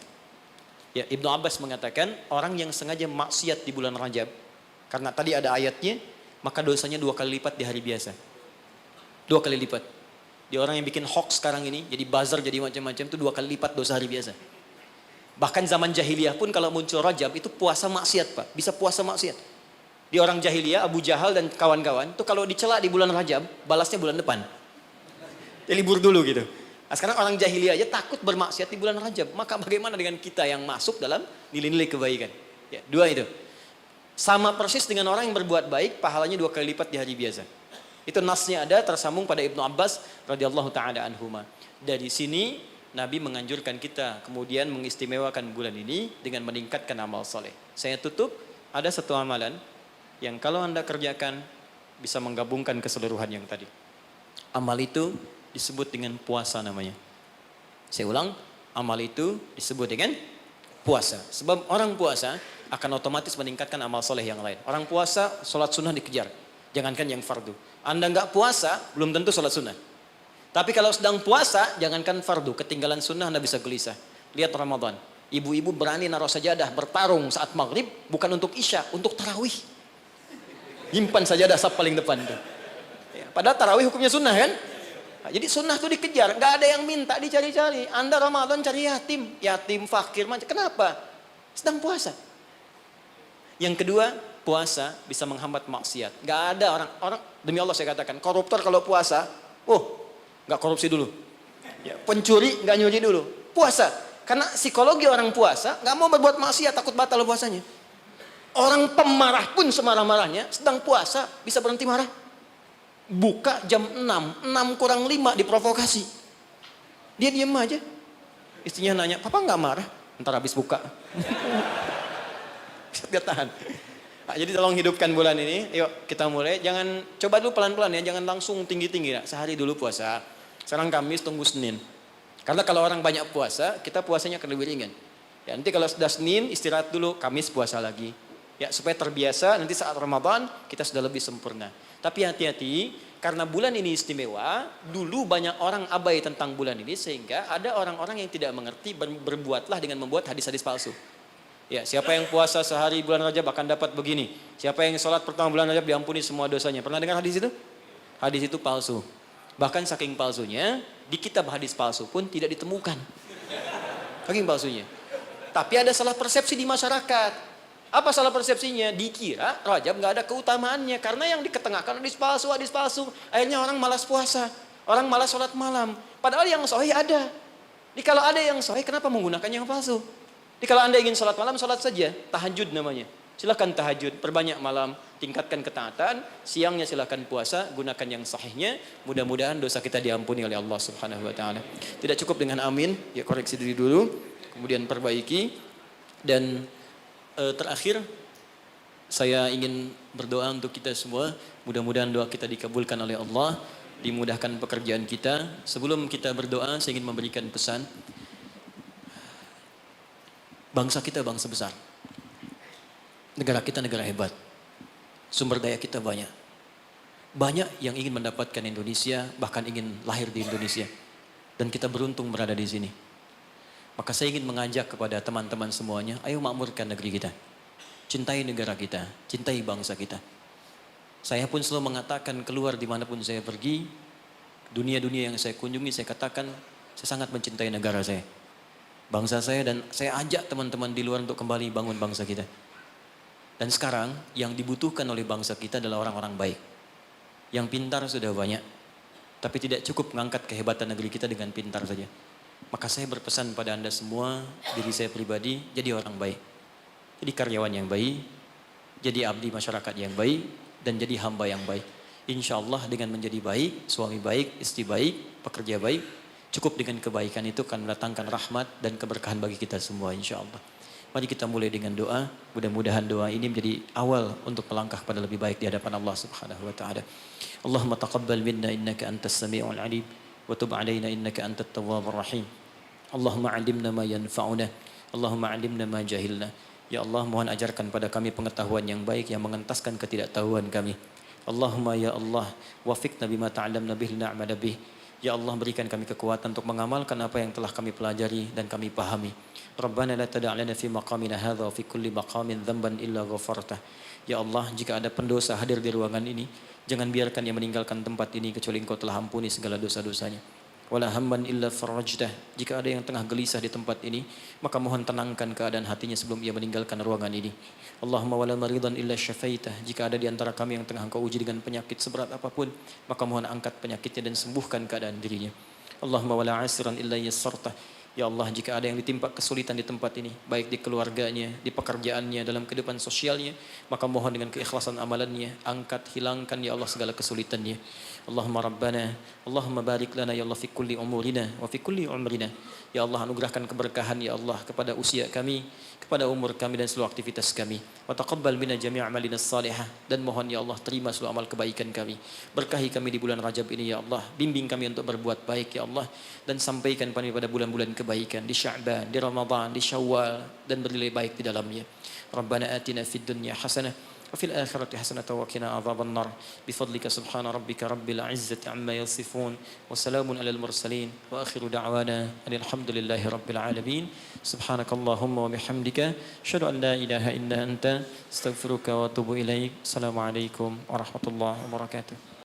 Ya, Ibnu Abbas mengatakan, orang yang sengaja maksiat di bulan Rajab, karena tadi ada ayatnya, maka dosanya 2 kali lipat di hari biasa. 2 kali lipat. Di orang yang bikin hoax sekarang ini, jadi buzzer, jadi macam-macam, itu 2 kali lipat dosa hari biasa. Bahkan zaman jahiliyah pun kalau muncul Rajab, itu puasa maksiat Pak. Bisa puasa maksiat. Di orang jahiliyah, Abu Jahal dan kawan-kawan, itu kalau dicela di bulan Rajab, balasnya bulan depan. Dia libur dulu gitu. Nah, sekarang orang jahiliyah aja takut bermaksiat di bulan Rajab. Maka bagaimana dengan kita yang masuk dalam nilai-nilai kebaikan? Ya, 2 itu. Sama persis dengan orang yang berbuat baik, pahalanya 2 kali lipat di hari biasa. Itu nasnya ada tersambung pada Ibnu Abbas radhiyallahu taala anhuma. Dari sini Nabi menganjurkan kita kemudian mengistimewakan bulan ini dengan meningkatkan amal soleh. Saya tutup, ada satu amalan yang kalau Anda kerjakan bisa menggabungkan keseluruhan yang tadi. Amal itu disebut dengan puasa namanya. Saya ulang, amal itu disebut dengan puasa. Sebab orang puasa akan otomatis meningkatkan amal soleh yang lain. Orang puasa, sholat sunnah dikejar. Jangankan yang fardu. Anda nggak puasa, belum tentu sholat sunnah. Tapi kalau sedang puasa, jangankan fardu. Ketinggalan sunnah Anda bisa gelisah. Lihat Ramadan. Ibu-ibu berani naruh sajadah bertarung saat maghrib. Bukan untuk isya, untuk tarawih. Himpan sajadah saf paling depan. Ya, padahal tarawih hukumnya sunnah kan? Nah, jadi sunnah itu dikejar. Nggak ada yang minta, dicari-cari. Anda Ramadan cari yatim. Yatim, fakir, macam. Kenapa? Sedang puasa. Yang kedua, puasa bisa menghambat maksiat. Nggak ada orang demi Allah saya katakan, koruptor kalau puasa, nggak korupsi dulu. Ya, pencuri nggak nyuri dulu. Puasa. Karena psikologi orang puasa nggak mau berbuat maksiat, takut batal puasanya. Orang pemarah pun semarah-marahnya sedang puasa bisa berhenti marah. Buka jam 6 kurang 5 diprovokasi. Dia diam aja. Istrinya nanya, "Papa nggak marah?" Ntar habis buka. Dia tahan. Nah, jadi tolong hidupkan bulan ini. Yuk kita mulai. Jangan coba dulu pelan-pelan ya. Jangan langsung tinggi-tinggi. Sehari dulu puasa. Sekarang Kamis, tunggu Senin. Karena kalau orang banyak puasa, kita puasanya akan lebih ringan. Ya, nanti kalau sudah Senin istirahat dulu, Kamis puasa lagi. Ya supaya terbiasa. Nanti saat Ramadan kita sudah lebih sempurna. Tapi hati-hati karena bulan ini istimewa, dulu banyak orang abai tentang bulan ini sehingga ada orang-orang yang tidak mengerti, berbuatlah dengan membuat hadis-hadis palsu. Ya, siapa yang puasa sehari bulan Rajab akan dapat begini. Siapa yang sholat pertama bulan Rajab diampuni semua dosanya. Pernah dengar hadis itu? Hadis itu palsu. Bahkan saking palsunya, di kitab hadis palsu pun tidak ditemukan. Saking palsunya. Tapi ada salah persepsi di masyarakat. Apa salah persepsinya? Dikira Rajab nggak ada keutamaannya karena yang diketengahkan hadis palsu, hadis palsu. Akhirnya orang malas puasa, orang malas sholat malam. Padahal yang sahih ada. Jadi kalau ada yang sahih, kenapa menggunakan yang palsu? Jadi kalau Anda ingin sholat malam, sholat saja. Tahajud namanya. Silakan tahajud, perbanyak malam, tingkatkan ketaatan. Siangnya silakan puasa, gunakan yang sahihnya. Mudah-mudahan dosa kita diampuni oleh Allah Subhanahu Wa Taala. Tidak cukup dengan amin, ya koreksi diri dulu, kemudian perbaiki. Dan terakhir, saya ingin berdoa untuk kita semua. Mudah-mudahan doa kita dikabulkan oleh Allah, dimudahkan pekerjaan kita. Sebelum kita berdoa, saya ingin memberikan pesan. Bangsa kita bangsa besar. Negara kita negara hebat. Sumber daya kita banyak. Banyak yang ingin mendapatkan Indonesia, bahkan ingin lahir di Indonesia. Dan kita beruntung berada di sini. Maka saya ingin mengajak kepada teman-teman semuanya, ayo makmurkan negeri kita. Cintai negara kita, cintai bangsa kita. Saya pun selalu mengatakan keluar dimanapun saya pergi, dunia-dunia yang saya kunjungi, saya katakan saya sangat mencintai negara saya. Bangsa saya, dan saya ajak teman-teman di luar untuk kembali bangun bangsa kita. Dan sekarang yang dibutuhkan oleh bangsa kita adalah orang-orang baik. Yang pintar sudah banyak, tapi tidak cukup mengangkat kehebatan negeri kita dengan pintar saja. Maka saya berpesan pada Anda semua, diri saya pribadi, jadi orang baik. Jadi karyawan yang baik, jadi abdi masyarakat yang baik, dan jadi hamba yang baik. Insya Allah dengan menjadi baik, suami baik, istri baik, pekerja baik, cukup dengan kebaikan itu akan mendatangkan rahmat dan keberkahan bagi kita semua insya Allah. Mari kita mulai dengan doa. Mudah-mudahan doa ini menjadi awal untuk melangkah pada lebih baik di hadapan Allah Subhanahu Wa Taala. Allahumma taqabbal minna innaka antas sami'ul alim. Wa tub alaina innaka antat tawwabur rahim. Allahumma 'allimna ma yanfa'una. Allahumma 'allimna ma jahilna. Ya Allah, mohon ajarkan pada kami pengetahuan yang baik yang mengentaskan ketidaktahuan kami. Allahumma ya Allah, wafiqna bima ta'allamna bihi na'mala bih. Ya Allah, berikan kami kekuatan untuk mengamalkan apa yang telah kami pelajari dan kami pahami. Rabbana la tada' lana fi maqamina hadha wa fi kulli maqamin dhanban illa ghafartah. Ya Allah, jika ada pendosa hadir di ruangan ini, jangan biarkan dia meninggalkan tempat ini kecuali Engkau telah ampuni segala dosa-dosanya. Wala hamman illa farajtah. Jika ada yang tengah gelisah di tempat ini, maka mohon tenangkan keadaan hatinya sebelum ia meninggalkan ruangan ini. Allahumma wala maridan illa syafaitah. Jika ada di antara kami yang tengah Engkau uji dengan penyakit seberat apapun, maka mohon angkat penyakitnya dan sembuhkan keadaan dirinya. Allahumma wala asiran illa yassartah. Ya Allah, jika ada yang ditimpa kesulitan di tempat ini, baik di keluarganya, di pekerjaannya, dalam kehidupan sosialnya, maka mohon dengan keikhlasan amalannya, angkat, hilangkan ya Allah segala kesulitannya. Allahumma Rabbana, Allahumma barik lana ya Allah fi kulli umurina wa fi kulli umrina. Ya Allah, anugerahkan keberkahan ya Allah kepada usia kami, kepada umur kami dan seluruh aktivitas kami. Wa taqabbal bina jami' amalina salihah. Dan mohon ya Allah terima seluruh amal kebaikan kami. Berkahi kami di bulan Rajab ini ya Allah. Bimbing kami untuk berbuat baik ya Allah. Dan sampaikan kami pada bulan-bulan kebaikan di Sya'ban, di Ramadan, di Syawal, dan bernilai baik di dalamnya. Rabbana atina fid dunya hasanah wa fil akhirati hasanah wa qina adzaban nar. Bifadlika subhana rabbika rabbil izzati amma yasifun wa salamun alal mursalin wa akhiru da'wana alhamdulillahi rabbil alamin. Subhanakallahumma wa bihamdika asyhadu an la ilaha illa anta astaghfiruka wa atubu ilaik. Assalamualaikum warahmatullahi wabarakatuh.